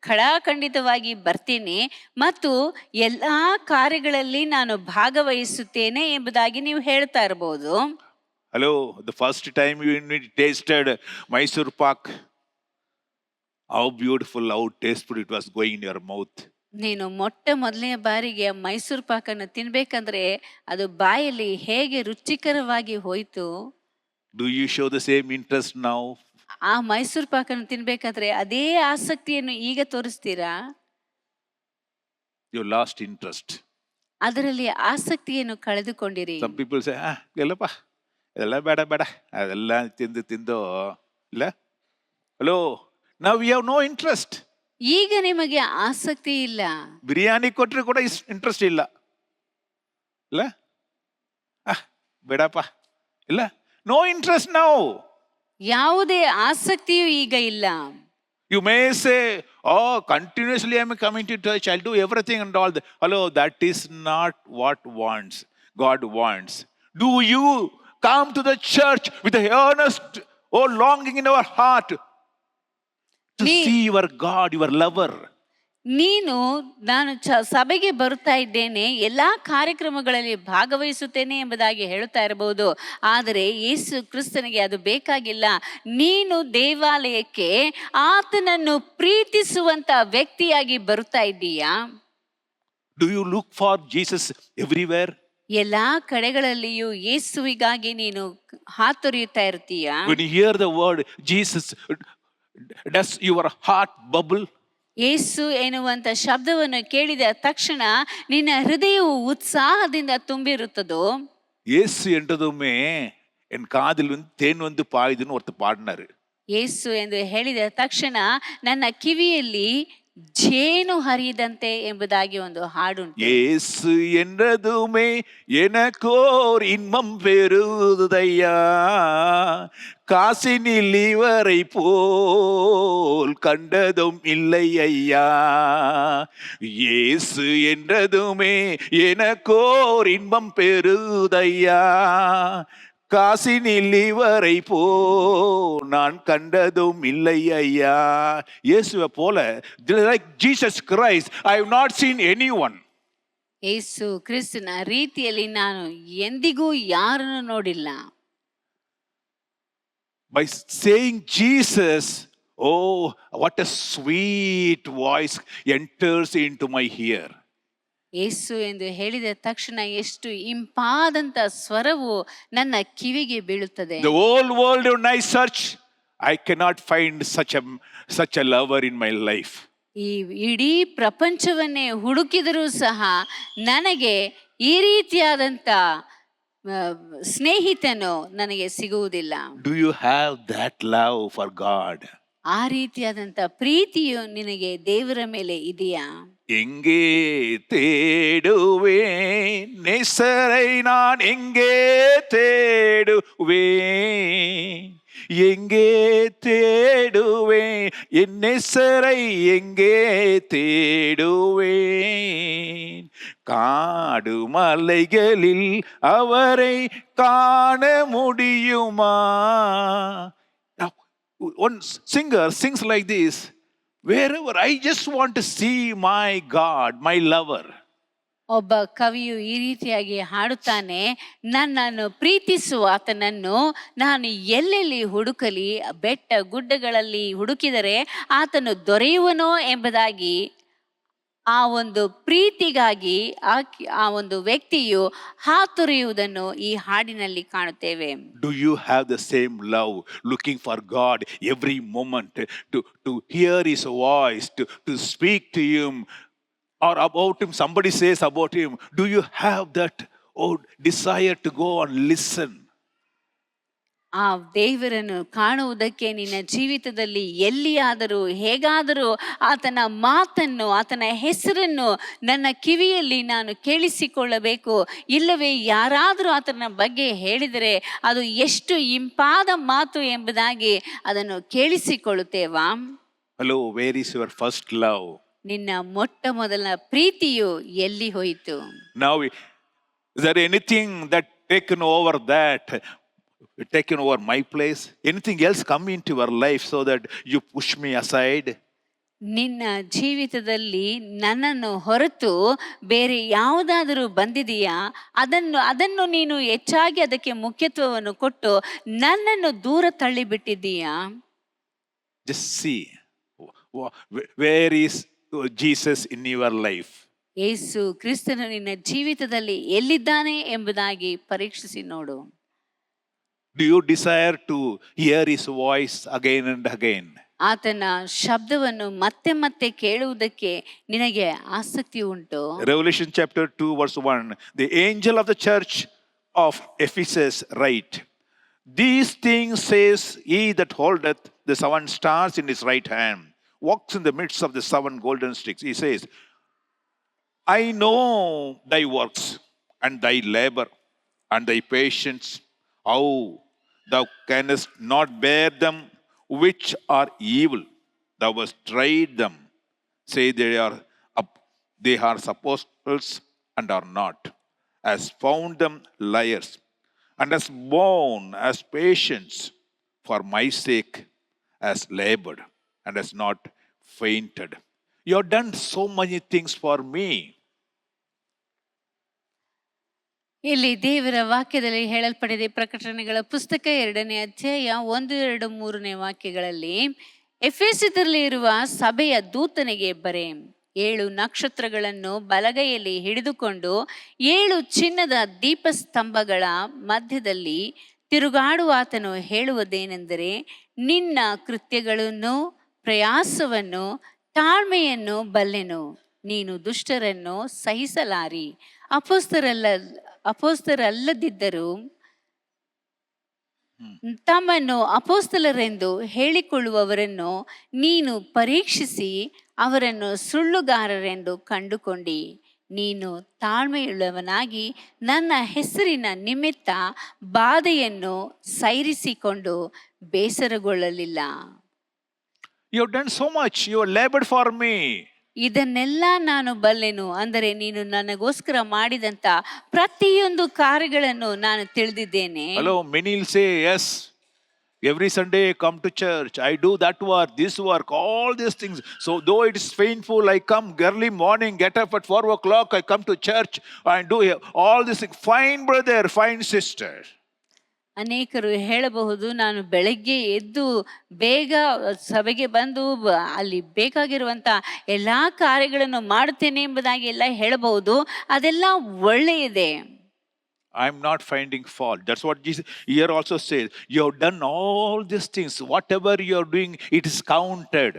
ಖಡಾಖಂಡಿತವಾಗಿ ಬರ್ತೀನಿ ಮತ್ತು ಎಲ್ಲ ಕಾರ್ಯಗಳಲ್ಲಿ ನಾನು ಭಾಗವಹಿಸುತ್ತೇನೆ ಎಂಬುದಾಗಿ ನೀವು ಹೇಳ್ತಾ ಇರಬಹುದು. Hello, the first time you tasted Mysore pak, how beautiful, how tasteful it was going in your mouth. ನೀನು ಮೊಟ್ಟ ಮೊದಲನೇ ಬಾರಿಗೆ ಮೈಸೂರು ಪಾಕನ್ನು ತಿನ್ಬೇಕಂದ್ರೆ ಅದು ಬಾಯಲ್ಲಿ ಹೇಗೆ ರುಚಿಕರವಾಗಿ ಹೋಯ್ತು. Do you show the same interest now? ಆ ಮೈಸೂರು ಪಾಕನ್ನು ತಿನ್ಬೇಕಾದ್ರೆ ಅದೇ ಆಸಕ್ತಿಯನ್ನು ಈಗ ತೋರಿಸ್ತೀರಾ? You lost interest. ಅದರಲ್ಲಿ ಆಸಕ್ತಿಯನ್ನು ಕಳೆದುಕೊಂಡಿರಿ. Some people say, ಎಲ್ಲಪ್ಪ ಇದೆಲ್ಲ ಬೇಡ ಅದೆಲ್ಲ ತಿಂದು ಇಲ್ಲ. Hello, now we have no interest. ಈಗ ನಿಮಗೆ ಆಸಕ್ತಿ ಇಲ್ಲ. ಬಿರಿಯಾನಿ ಕೊಟ್ಟರೆ ಕೂಡ ಇಂಟ್ರೆಸ್ಟ್ ಇಲ್ಲ. ಬೇಡಪ್ಪ ಇಲ್ಲ. No interest now. ಯಾವುದೇ ಆಸಕ್ತಿಯೂ ಈಗ ಇಲ್ಲ. You may say, continuously I am coming to church, I'll do everything and all that. Hello, that is not what God wants. Do you come to the church with the earnest longing in our heart to see your God, your lover? ನೀನು ನಾನು ಸಭೆಗೆ ಬರುತ್ತಾ ಇದ್ದೇನೆ, ಎಲ್ಲಾ ಕಾರ್ಯಕ್ರಮಗಳಲ್ಲಿ ಭಾಗವಹಿಸುತ್ತೇನೆ ಎಂಬುದಾಗಿ ಹೇಳುತ್ತಾ ಇರಬಹುದು. ಆದರೆ ಯೇಸು ಕ್ರಿಸ್ತನಿಗೆ ಅದು ಬೇಕಾಗಿಲ್ಲ. ನೀನು ದೇವಾಲಯಕ್ಕೆ ಆತನನ್ನು ಪ್ರೀತಿಸುವಂತ ವ್ಯಕ್ತಿಯಾಗಿ ಬರುತ್ತಾ ಇದ್ದೀಯಾ? Do you look for Jesus everywhere? ಎಲ್ಲಾ ಕಡೆಗಳಲ್ಲಿಯೂ ಯೇಸುವಿಗಾಗಿ ನೀನು ಹಾತೊರೆಯುತ್ತಾ ಇರ್ತೀಯಾ? When you hear the word Jesus, does your heart bubble? ಯೇಸು ಎನ್ನುವಂತ ಶಬ್ದವನ್ನು ಕೇಳಿದ ತಕ್ಷಣ ನಿನ್ನ ಹೃದಯವು ಉತ್ಸಾಹದಿಂದ ತುಂಬಿರುತ್ತದೋ? இயேசு என்றதுமே என் காதில் தேன் வந்து பாயுதுன்னு ஒருத்தர் பாடினாரு. ಯೇಸು ಎಂದು ಹೇಳಿದ ತಕ್ಷಣ ನನ್ನ ಕಿವಿಯಲ್ಲಿ ಜೇನು ಹರಿದಂತೆ ಎಂಬುದಾಗಿ ಒಂದು ಹಾಡುಂಟು. இயேசு என்றதுமே எனக்கோர் இன்பம் பெறுதையா, காசினில் இவரை போல் கண்டதும் இல்லை ஐயா. இயேசு என்றதுமே எனக்கோர் இன்பம் பெறுதையா, காசினில் இவரை போ நான் கண்டதும் இல்லை ஐயா. இயேசுவை போல, like Jesus Christ, I have not seen anyone. ಯೇಸು ಕ್ರಿಸ್ತನ ರೀತಿಯಲ್ಲಿ ನಾನು ಎಂದಿಗೂ ಯಾರನ್ನು ನೋಡಿಲ್ಲ. By saying Jesus, what a sweet voice enters into my ear. ಯೇಸು ಎಂದು ಹೇಳಿದ ತಕ್ಷಣ ಎಷ್ಟು ಇಂಪಾದಂತ ಸ್ವರವು ನನ್ನ ಕಿವಿಗೆ ಬೀಳುತ್ತದೆ. The whole world when I search, I cannot find such a lover in my life. ಈ ಇಡೀ ಪ್ರಪಂಚವನ್ನೇ ಹುಡುಕಿದರೂ ಸಹ ನನಗೆ ಈ ರೀತಿಯಾದಂತ ಸ್ನೇಹಿತನು ನನಗೆ ಸಿಗುವುದಿಲ್ಲ. Do you have that love for God? ಆ ರೀತಿಯಾದಂತ ಪ್ರೀತಿಯು ನಿನಗೆ ದೇವರ ಮೇಲೆ ಇದೆಯಾ? எங்கே தேடுவேன் நேசரை நான் எங்கே தேடுவேன், எங்கே தேடுவேன் என் நேசரை எங்கே தேடுவேன், காடு மலைகளில் அவரை காண முடியுமா. One singer sings like this, wherever I just want to see my God, my lover. ಒಬ್ಬ ಕವಿಯು ಈ ರೀತಿಯಾಗಿ ಹಾಡುತ್ತಾನೆ, ನನ್ನನ್ನು ಪ್ರೀತಿಸುವ ಆತನನ್ನು ನಾನು ಎಲ್ಲೆಲ್ಲಿ ಹುಡುಕಲಿ, ಬೆಟ್ಟ ಗುಡ್ಡಗಳಲ್ಲಿ ಹುಡುಕಿದರೆ ಆತನು ದೊರೆಯುವನೋ ಎಂಬುದಾಗಿ ಆ ಒಂದು ಪ್ರೀತಿಗಾಗಿ ಆ ಒಂದು ವ್ಯಕ್ತಿಯು ಹಾತೊರೆಯುವುದನ್ನು ಈ ಹಾಡಿನಲ್ಲಿ ಕಾಣುತ್ತೇವೆ. Do you have the same love, looking for God every moment, to hear His voice, to speak to Him, or about Him, somebody says about Him? Do you have that desire to go and listen? ಆ ದೇವರನ್ನು ಕಾಣುವುದಕ್ಕೆ ನಿನ್ನ ಜೀವಿತದಲ್ಲಿ ಎಲ್ಲಿಯಾದರೂ ಹೇಗಾದರೂ ಆತನ ಮಾತನ್ನು, ಆತನ ಹೆಸರನ್ನು ನನ್ನ ಕಿವಿಯಲ್ಲಿ ನಾನು ಕೇಳಿಸಿಕೊಳ್ಳಬೇಕು. ಇಲ್ಲವೇ ಯಾರಾದರೂ ಆತನ ಬಗ್ಗೆ ಹೇಳಿದರೆ ಅದು ಎಷ್ಟು ಇಂಪಾದ ಮಾತು ಎಂಬುದಾಗಿ ಅದನ್ನು ಕೇಳಿಸಿಕೊಳ್ಳುತ್ತೇವಾ? Hello, where is your first love? ನಿನ್ನ ಮೊಟ್ಟ ಮೊದಲ ಪ್ರೀತಿಯು ಎಲ್ಲಿ ಹೋಯಿತು? Now, is there anything that taken over my place? Anything else come into your life so that you push me aside? ನಿನ್ನ ಜೀವಿತದಲ್ಲಿ ನನ್ನನ್ನು ಹೊರತು ಬೇರೆ ಯಾವುದಾದರೂ ಬಂದಿದೆಯಾ? ಅದನ್ನು ನೀನು ಹೆಚ್ಚಾಗಿ ಅದಕ್ಕೆ ಮುಖ್ಯತ್ವವನ್ನು ಕೊಟ್ಟು ನನ್ನನ್ನು ದೂರ ತಳ್ಳಿಬಿಟ್ಟಿದ್ದೀಯಾ? Just see, where is Jesus in your life? ಯೇಸು ಕ್ರಿಸ್ತನು ನಿನ್ನ ಜೀವಿತದಲ್ಲಿ ಎಲ್ಲಿದ್ದಾನೆ ಎಂಬುದಾಗಿ ಪರೀಕ್ಷಿಸಿ ನೋಡು. Do you desire to hear His voice again and again? ಆತನ ಶಬ್ದವನ್ನು ಮತ್ತೆ ಮತ್ತೆ ಕೇಳುವುದಕ್ಕೆ ನಿನಗೆ ಆಸಕ್ತಿ ಉಂಟು? Revelation chapter 2 verse 1, the angel of the church of Ephesus write, these things says he that holdeth the 7 stars in his right hand, walks in the midst of the 7 golden sticks. He says, I know thy works and thy labor and thy patience, how thou canst not bear them which are evil. Thou hast tried them, say they are apostles and are not, hast found them liars, and hast borne as patience for my sake, has labored and has not fainted. You have done so many things for me. ಇಲ್ಲಿ ದೇವರ ವಾಕ್ಯದಲ್ಲಿ ಹೇಳಲ್ಪಟ್ಟಿದೆ. ಪ್ರಕಟಣೆಗಳ ಪುಸ್ತಕ 2ನೇ ಅಧ್ಯಾಯ 1, 2, 3ನೇ ವಾಕ್ಯಗಳಲ್ಲಿ, ಎಫೆಸದಲ್ಲಿ ಇರುವ ಸಭೆಯ ದೂತನಿಗೆ ಬರೆ, 7 ನಕ್ಷತ್ರಗಳನ್ನು ಬಲಗೈಯಲ್ಲಿ ಹಿಡಿದುಕೊಂಡು 7 ಚಿನ್ನದ ದೀಪಸ್ತಂಭಗಳ ಮಧ್ಯದಲ್ಲಿ ತಿರುಗಾಡುವ ಆತನು ಹೇಳುವುದೇನೆಂದರೆ, ನಿನ್ನ ಕೃತ್ಯಗಳನ್ನು, ಪ್ರಯಾಸವನ್ನು, ತಾಳ್ಮೆಯನ್ನು ಬಲ್ಲೆನು. ನೀನು ದುಷ್ಟರನ್ನು ಸಹಿಸಲಾರಿ, ಅಪೊಸ್ತಲರಲ್ಲದಿದ್ದರೂ ತಮ್ಮನ್ನು ಅಪೊಸ್ತಲರೆಂದು ಹೇಳಿಕೊಳ್ಳುವವರನ್ನು ನೀನು ಪರೀಕ್ಷಿಸಿ ಅವರನ್ನು ಸುಳ್ಳುಗಾರರೆಂದು ಕಂಡುಕೊಂಡಿ. ನೀನು ತಾಳ್ಮೆಯುಳ್ಳವನಾಗಿ ನನ್ನ ಹೆಸರಿನ ನಿಮಿತ್ತ ಬಾಧೆಯನ್ನು ಸೈರಿಸಿಕೊಂಡು ಬೇಸರಗೊಳ್ಳಲಿಲ್ಲ. You have done so much. You have labored for me. ಇದನ್ನೆಲ್ಲ ನಾನು ಬಲ್ಲೆನು. ಅಂದರೆ ನೀನು ನನಗೋಸ್ಕರ ಮಾಡಿದಂತ ಪ್ರತಿಯೊಂದು ಕಾರ್ಯಗಳನ್ನು ನಾನು ತಿಳಿದಿದ್ದೇನೆ. Hello, many will say, yes, every Sunday I come to church, I do that work, this work, all these things. So though it is painful, I come early morning, get up at 4 o'clock, I come to church and do all these things. Fine brother, fine sister. ಅನೇಕರು ಹೇಳಬಹುದು, ನಾನು ಬೆಳಗ್ಗೆ ಎದ್ದು ಬೇಗ ಸಭೆಗೆ ಬಂದು ಅಲ್ಲಿ ಬೇಕಾಗಿರುವಂಥ ಎಲ್ಲ ಕಾರ್ಯಗಳನ್ನು ಮಾಡುತ್ತೇನೆ ಎಂಬುದಾಗಿ ಎಲ್ಲ ಹೇಳಬಹುದು. ಅದೆಲ್ಲ ಒಳ್ಳೆಯದೇ. I am not finding fault. That's what Jesus here also says. You have done all these things. Whatever you are doing, it is counted.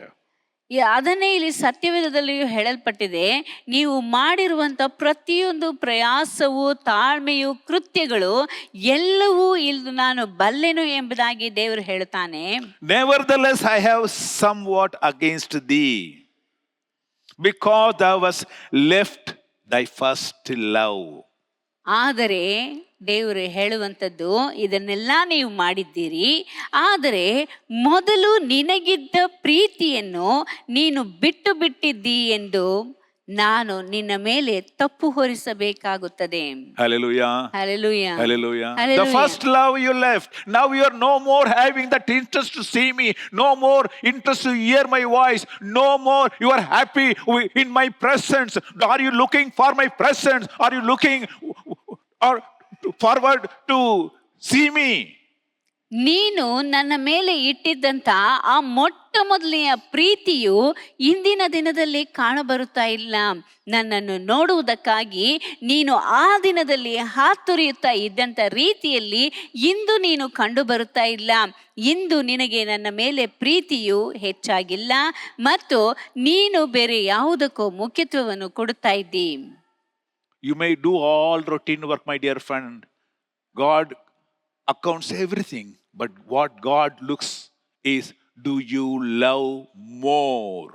ಅದನ್ನೇ ಇಲ್ಲಿ ಸತ್ಯವೇದದಲ್ಲಿಯೂ ಹೇಳಲ್ಪಟ್ಟಿದೆ. ನೀವು ಮಾಡಿರುವಂಥ ಪ್ರತಿಯೊಂದು ಪ್ರಯಾಸವು, ತಾಳ್ಮೆಯು, ಕೃತ್ಯಗಳು ಎಲ್ಲವೂ ಇಲ್ಲಿ ನಾನು ಬಲ್ಲೆನು ಎಂಬುದಾಗಿ ದೇವರು ಹೇಳ್ತಾನೆ. Nevertheless, I have somewhat against thee, because thou hast left thy first love. ಆದರೆ ದೇವರು ಹೇಳುವಂಥದ್ದು, ಇದನ್ನೆಲ್ಲ ನೀವು ಮಾಡಿದ್ದೀರಿ, ಆದರೆ ಮೊದಲು ನಿನಗಿದ್ದ ಪ್ರೀತಿಯನ್ನು ನೀನು ಬಿಟ್ಟು ಬಿಟ್ಟಿದ್ದೀ ಎಂದು ನಾನು ನಿನ್ನ ಮೇಲೆ ತಪ್ಪು ಹೊರಿಸಬೇಕಾಗುತ್ತದೆ. Hallelujah. Hallelujah. Hallelujah. The Hallelujah. first love you left. Now you are no more having that interest to see me. No more interest to hear my voice. No more you are happy in my presence. Are you looking for my presence? Are you looking or forward to see me? ನೀನು ನನ್ನ ಮೇಲೆ ಇಟ್ಟಿದ್ದಂತ ಆ ಮೊಟ್ಟ ಮೊದಲನೆಯ ಪ್ರೀತಿಯು ಇಂದಿನ ದಿನದಲ್ಲಿ ಕಾಣಬರುತ್ತಾ ಇಲ್ಲ. ನನ್ನನ್ನು ನೋಡುವುದಕ್ಕಾಗಿ ನೀನು ಆ ದಿನದಲ್ಲಿ ಹಾತೊರೆಯುತ್ತಾ ಇದ್ದಂಥ ರೀತಿಯಲ್ಲಿ ಇಂದು ನೀನು ಕಂಡು ಬರುತ್ತಾ ಇಲ್ಲ. ಇಂದು ನಿನಗೆ ನನ್ನ ಮೇಲೆ ಪ್ರೀತಿಯು ಹೆಚ್ಚಾಗಿಲ್ಲ ಮತ್ತು ನೀನು ಬೇರೆ ಯಾವುದಕ್ಕೂ ಮುಖ್ಯತ್ವವನ್ನು ಕೊಡುತ್ತಾ ಇದ್ದಿ. You may do all routine work, my dear friend. God accounts everything. But what God looks is, do you love more?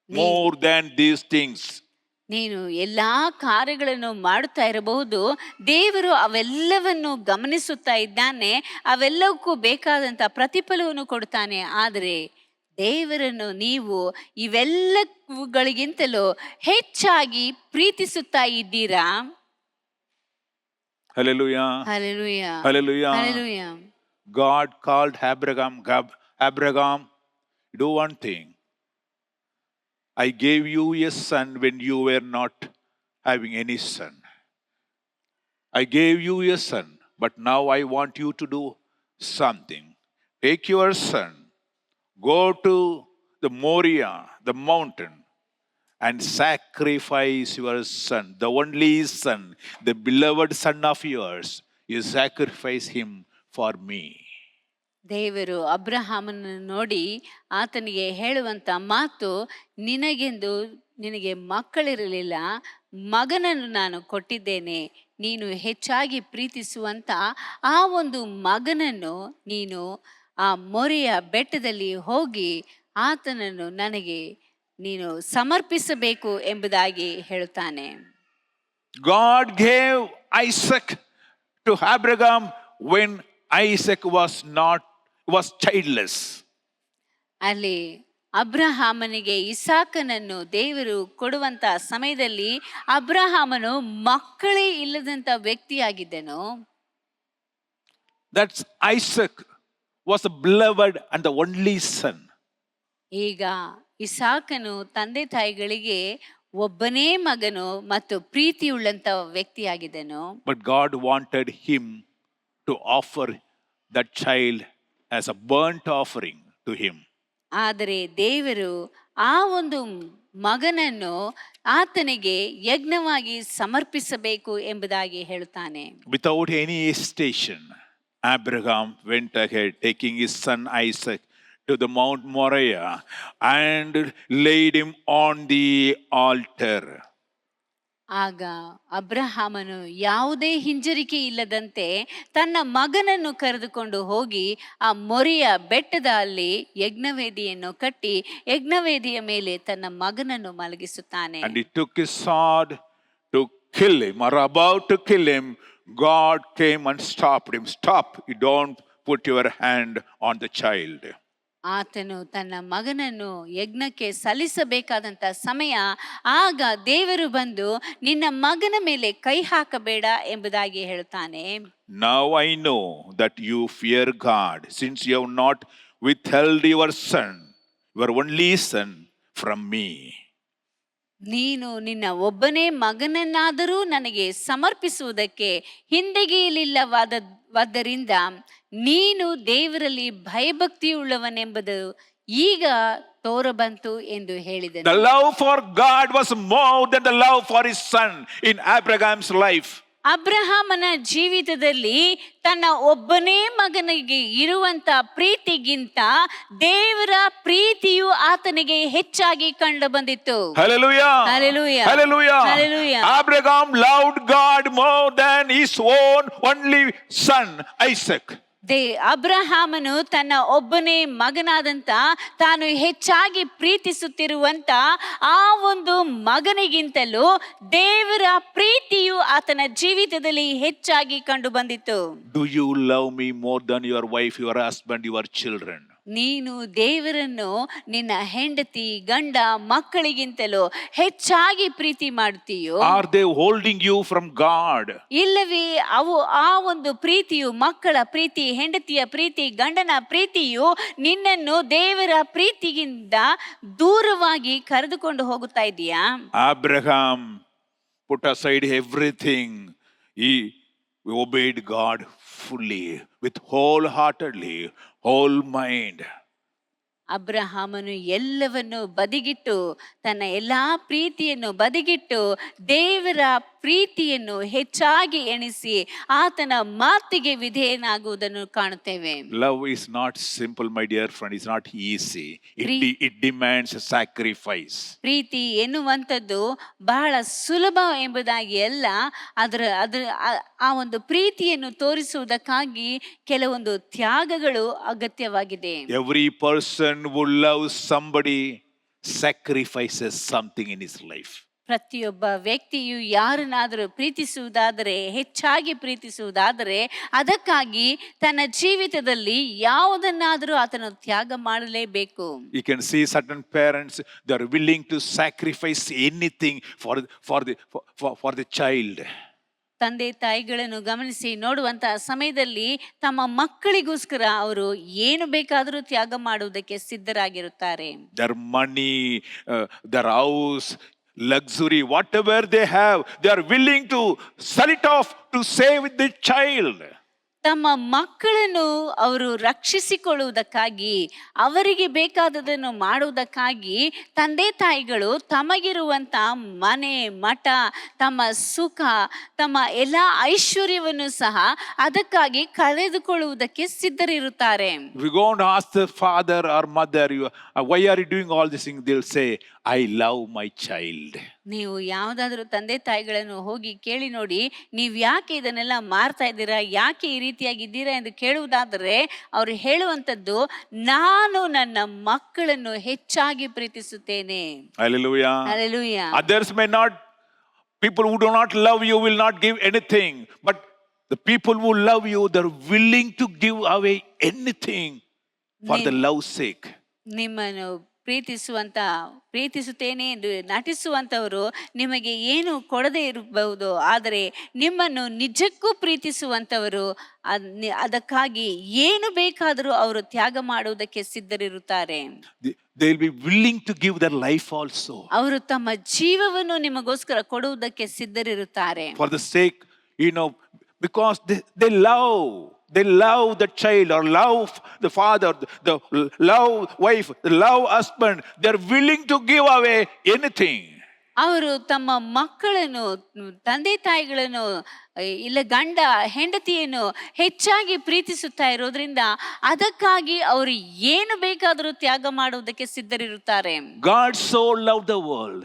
More than these things. ನೀನು ಎಲ್ಲಾ ಕಾರ್ಯಗಳನ್ನು ಮಾಡುತ್ತಾ ಇರಬಹುದು, ದೇವರು ಅವೆಲ್ಲವನ್ನು ಗಮನಿಸುತ್ತಾ ಇದ್ದಾನೆ, ಅವೆಲ್ಲಕ್ಕೂ ಬೇಕಾದಂತ ಪ್ರತಿಫಲವನ್ನು ಕೊಡ್ತಾನೆ. ಆದರೆ ದೇವರನ್ನು ನೀವು ಇವೆಲ್ಲಗಳಿಗಿಂತಲೂ ಹೆಚ್ಚಾಗಿ ಪ್ರೀತಿಸುತ್ತಾ ಇದ್ದೀರಾ? Hallelujah. Hallelujah. Hallelujah. Hallelujah. God called Abraham, do one thing. I gave you a son when you were not having any son. I gave you a son, but now I want you to do something. Take your son, go to the Moriah, the mountain, and sacrifice your son, the only son, the beloved son of yours. You sacrifice him for me. ದೇವರು ಅಬ್ರಹಾಮನನ್ನು ನೋಡಿ ಆತನಿಗೆ ಹೇಳುವಂತ ಮಾತು, ನಿನಗೆ ಮಕ್ಕಳಿರಲಿಲ್ಲ, ಮಗನನ್ನು ನಾನು ಕೊಟ್ಟಿದ್ದೇನೆ. ನೀನು ಹೆಚ್ಚಾಗಿ ಪ್ರೀತಿಸುವಂತ ಆ ಒಂದು ಮಗನನ್ನು ನೀನು ಆ ಮೊರೆಯ ಬೆಟ್ಟದಲ್ಲಿ ಹೋಗಿ ಆತನನ್ನು ನನಗೆ ನೀನು ಸಮರ್ಪಿಸಬೇಕು ಎಂಬುದಾಗಿ ಹೇಳುತ್ತಾನೆ. God gave Isaac to Abraham when Isaac was childless. ಅಲ್ಲಿ ಅಬ್ರಹಾಮನಿಗೆ ಇಸಾಕನನ್ನು ದೇವರು ಕೊಡುವಂತ ಸಮಯದಲ್ಲಿ ಅಬ್ರಹಾಮನು ಮಕ್ಕಳೇ ಇಲ್ಲದಂತ ವ್ಯಕ್ತಿಯಾಗಿದ್ದನು. That's Isaac was a beloved and the only son. ಈಗ ಇಸಾಕನು ತಂದೆ ತಾಯಿಗಳಿಗೆ ಒಬ್ಬನೇ ಮಗನು ಮತ್ತು ಪ್ರೀತಿಯುಳ್ಳಂತ ವ್ಯಕ್ತಿಯಾಗಿದ್ದನು. But God wanted him to offer that child as a burnt offering to him. ಆದರೆ ದೇವರು ಆ ಒಂದು ಮಗನನ್ನು ಆತನಿಗೆ ಯಜ್ಞವಾಗಿ ಸಮರ್ಪಿಸಬೇಕು ಎಂಬುದಾಗಿ ಹೇಳುತ್ತಾನೆ. Without any hesitation, Abraham went ahead, taking his son Isaac to the Mount Moriah and laid him on the altar. ಆಗ ಅಬ್ರಹಾಮನು ಯಾವುದೇ ಹಿಂಜರಿಕೆ ಇಲ್ಲದಂತೆ ತನ್ನ ಮಗನನ್ನು ಕರೆದುಕೊಂಡು ಹೋಗಿ ಆ ಮೊರೆಯ ಬೆಟ್ಟದ ಅಲ್ಲಿ ಯಜ್ಞವೇದಿಯನ್ನು ಕಟ್ಟಿ ಯಜ್ಞವೇದಿಯ ಮೇಲೆ ತನ್ನ ಮಗನನ್ನು ಮಲಗಿಸುತ್ತಾನೆ. And he took his sword to kill him, or about to kill him. God came and stopped him. Stop, you don't put your hand on the child. ಆತನು ತನ್ನ ಮಗನನ್ನು ಯಜ್ಞಕ್ಕೆ ಸಲ್ಲಿಸಬೇಕಾದಂತ ಸಮಯ, ಆಗ ದೇವರು ಬಂದು ನಿನ್ನ ಮಗನ ಮೇಲೆ ಕೈ ಹಾಕಬೇಡ ಎಂಬುದಾಗಿ ಹೇಳುತ್ತಾನೆ. Now I know that you fear God, since you have not withheld your son, your only son, from me. ನೀನು ನಿನ್ನ ಒಬ್ಬನೇ ಮಗನನ್ನಾದರೂ ನನಗೆ ಸಮರ್ಪಿಸುವುದಕ್ಕೆ ಹಿಂದೆಗೆಯಲಿಲ್ಲವಾದ್ದರಿಂದ ನೀನು ದೇವರಲ್ಲಿ ಭಯಭಕ್ತಿಯುಳ್ಳವನೆಂಬುದು ಈಗ ತೋರಬಂತು ಎಂದು ಹೇಳಿದನು. The love for God was more than the love for his son in Abraham's life. ಅಬ್ರಹಾಮನ ಜೀವಿತದಲ್ಲಿ ತನ್ನ ಒಬ್ಬನೇ ಮಗನಿಗೆ ಇರುವಂತ ಪ್ರೀತಿಗಿಂತ ದೇವರ ಪ್ರೀತಿಯು ಆತನಿಗೆ ಹೆಚ್ಚಾಗಿ ಕಂಡು ಬಂದಿತ್ತು. Hallelujah. Hallelujah. Hallelujah. Hallelujah. Abraham loved God more than his own only son Isaac. ಅಬ್ರಹಾಮನು ತನ್ನ ಒಬ್ಬನೇ ಮಗನಾದಂತ ತಾನು ಹೆಚ್ಚಾಗಿ ಪ್ರೀತಿಸುತ್ತಿರುವಂತ ಆ ಒಂದು ಮಗನಿಗಿಂತಲೂ ದೇವರ ಪ್ರೀತಿಯು ಆತನ ಜೀವಿತದಲ್ಲಿ ಹೆಚ್ಚಾಗಿ ಕಂಡು ಬಂದಿತ್ತು. Do you love me more than your wife, your husband, your children? ನೀನು ದೇವರನ್ನು ನಿನ್ನ ಹೆಂಡತಿ ಗಂಡ ಮಕ್ಕಳಿಗಿಂತಲೂ ಹೆಚ್ಚಾಗಿ ಪ್ರೀತಿ ಮಾಡ್ತೀಯೋ? Are they holding you from God? ಇಲ್ಲವೇ ಅವು ಆ ಒಂದು ಪ್ರೀತಿಯು, ಮಕ್ಕಳ ಪ್ರೀತಿ, ಹೆಂಡತಿಯ ಪ್ರೀತಿ, ಗಂಡನ ಪ್ರೀತಿಯು ನಿನ್ನನ್ನು ದೇವರ ಪ್ರೀತಿಗಿಂತ ದೂರವಾಗಿ ಕರೆದುಕೊಂಡು ಹೋಗುತ್ತಾ ಇದೆಯಾ? Abraham put aside everything. He obeyed God fully, with wholeheartedly, whole mind. ಅಬ್ರಹಾಮನು ಎಲ್ಲವನ್ನು ಬದಿಗಿಟ್ಟು, ತನ್ನ ಎಲ್ಲಾ ಪ್ರೀತಿಯನ್ನು ಬದಿಗಿಟ್ಟು ದೇವರ ಪ್ರೀತಿಯನ್ನು ಹೆಚ್ಚಾಗಿ ಎಣಿಸಿ ಆತನ ಮಾತಿಗೆ ವಿಧೇಯನಾಗುವುದನ್ನು ಕಾಣುತ್ತೇವೆ. Love is not simple, my dear friend. It's not easy. It demands a sacrifice. ಪ್ರೀತಿ ಎನ್ನುವಂಥದ್ದು ಬಹಳ ಸುಲಭ ಎಂಬುದಾಗಿ ಅಲ್ಲ, ಅದರ ಆ ಒಂದು ಪ್ರೀತಿಯನ್ನು ತೋರಿಸುವುದಕ್ಕಾಗಿ ಕೆಲವೊಂದು ತ್ಯಾಗಗಳು ಅಗತ್ಯವಾಗಿದೆ. Every person who loves somebody sacrifices something in his life. ಪ್ರತಿಯೊಬ್ಬ ವ್ಯಕ್ತಿಯು ಯಾರನ್ನಾದರೂ ಪ್ರೀತಿಸುವುದಾದರೆ, ಹೆಚ್ಚಾಗಿ ಪ್ರೀತಿಸುವುದಾದರೆ, ಅದಕ್ಕಾಗಿ ತನ್ನ ಜೀವಿತದಲ್ಲಿ ಯಾವುದನ್ನಾದರೂ ಆತನು ತ್ಯಾಗ ಮಾಡಲೇಬೇಕು. You can see certain parents, they are willing to sacrifice anything for the child. ತಂದೆ ತಾಯಿಗಳನ್ನು ಗಮನಿಸಿ ನೋಡುವಂತಹ ಸಮಯದಲ್ಲಿ ತಮ್ಮ ಮಕ್ಕಳಿಗೋಸ್ಕರ ಅವರು ಏನು ಬೇಕಾದರೂ ತ್ಯಾಗ ಮಾಡುವುದಕ್ಕೆ ಸಿದ್ಧರಾಗಿರುತ್ತಾರೆ. Their money, their house, luxury, whatever they have, they are willing to sell it off to save the child. ತಮ್ಮ ಮಕ್ಕಳನ್ನು ಅವರು ರಕ್ಷಿಸಿಕೊಳ್ಳುವುದಕ್ಕಾಗಿ, ಅವರಿಗೆ ಬೇಕಾದದನ್ನು ಮಾಡುವುದಕ್ಕಾಗಿ ತಂದೆ ತಾಯಿಗಳು ತಮಗಿರುವಂತ ಮನೆ ಮಠ, ತಮ್ಮ ಸುಖ, ತಮ್ಮ ಎಲ್ಲ ಐಶ್ವರ್ಯವನ್ನು ಸಹ ಅದಕ್ಕಾಗಿ ಕಳೆದುಕೊಳ್ಳುವುದಕ್ಕೆ ಸಿದ್ಧರಿರುತ್ತಾರೆ. If you go and ask the father or mother, why are you doing all these things? They'll say, I love my child. ನೀವು ಯಾವುದಾದ್ರೂ ತಂದೆ ತಾಯಿಗಳನ್ನು ಹೋಗಿ ಕೇಳಿ ನೋಡಿ, ನೀವು ಯಾಕೆ ಇದನ್ನೆಲ್ಲ ಮಾಡ್ತಾ ಇದ್ದೀರಾ, ಯಾಕೆ ಈ ರೀತಿಯಾಗಿದ್ದೀರಾ ಎಂದು ಕೇಳುವುದಾದರೆ ಅವರು ಹೇಳುವಂಥದ್ದು, ನಾನು ನನ್ನ ಮಕ್ಕಳನ್ನು ಹೆಚ್ಚಾಗಿ ಪ್ರೀತಿಸುತ್ತೇನೆ. Hallelujah. Hallelujah. Others may not, people who do not love you will not give anything, but the people who love you, they're willing to give away anything for the love's sake. ನಿಮ್ಮನ್ನು ಪ್ರೀತಿಸುತ್ತೇನೆ ಎಂದು ನಟಿಸುವಂತವರು ನಿಮಗೆ ಏನು ಕೊಡದೇ ಇರಬಹುದು, ಆದರೆ ನಿಮ್ಮನ್ನು ನಿಜಕ್ಕೂ ಪ್ರೀತಿಸುವಂತವರು ಅದಕ್ಕಾಗಿ ಏನು ಬೇಕಾದರೂ ಅವರು ತ್ಯಾಗ ಮಾಡುವುದಕ್ಕೆ ಸಿದ್ಧರಿರುತ್ತಾರೆ. They will be willing to give their life also. ಅವರು ತಮ್ಮ ಜೀವವನ್ನು ನಿಮಗೋಸ್ಕರ ಕೊಡುವುದಕ್ಕೆ ಸಿದ್ಧರಿರುತ್ತಾರೆ. For the sake, because they love the child, or love the father, the love wife, the love husband. They're willing to give away anything. ಅವರು ತಮ್ಮ ಮಕ್ಕಳನ್ನು, ತಂದೆ ತಾಯಿಗಳನ್ನು, ಇಲ್ಲ ಗಂಡ ಹೆಂಡತಿಯನ್ನು ಹೆಚ್ಚಾಗಿ ಪ್ರೀತಿಸುತ್ತಾ ಇರೋದ್ರಿಂದ ಅದಕ್ಕಾಗಿ ಅವರು ಏನು ಬೇಕಾದರೂ ತ್ಯಾಗ ಮಾಡುವುದಕ್ಕೆ ಸಿದ್ಧರಿರುತ್ತಾರೆ. God so loved the world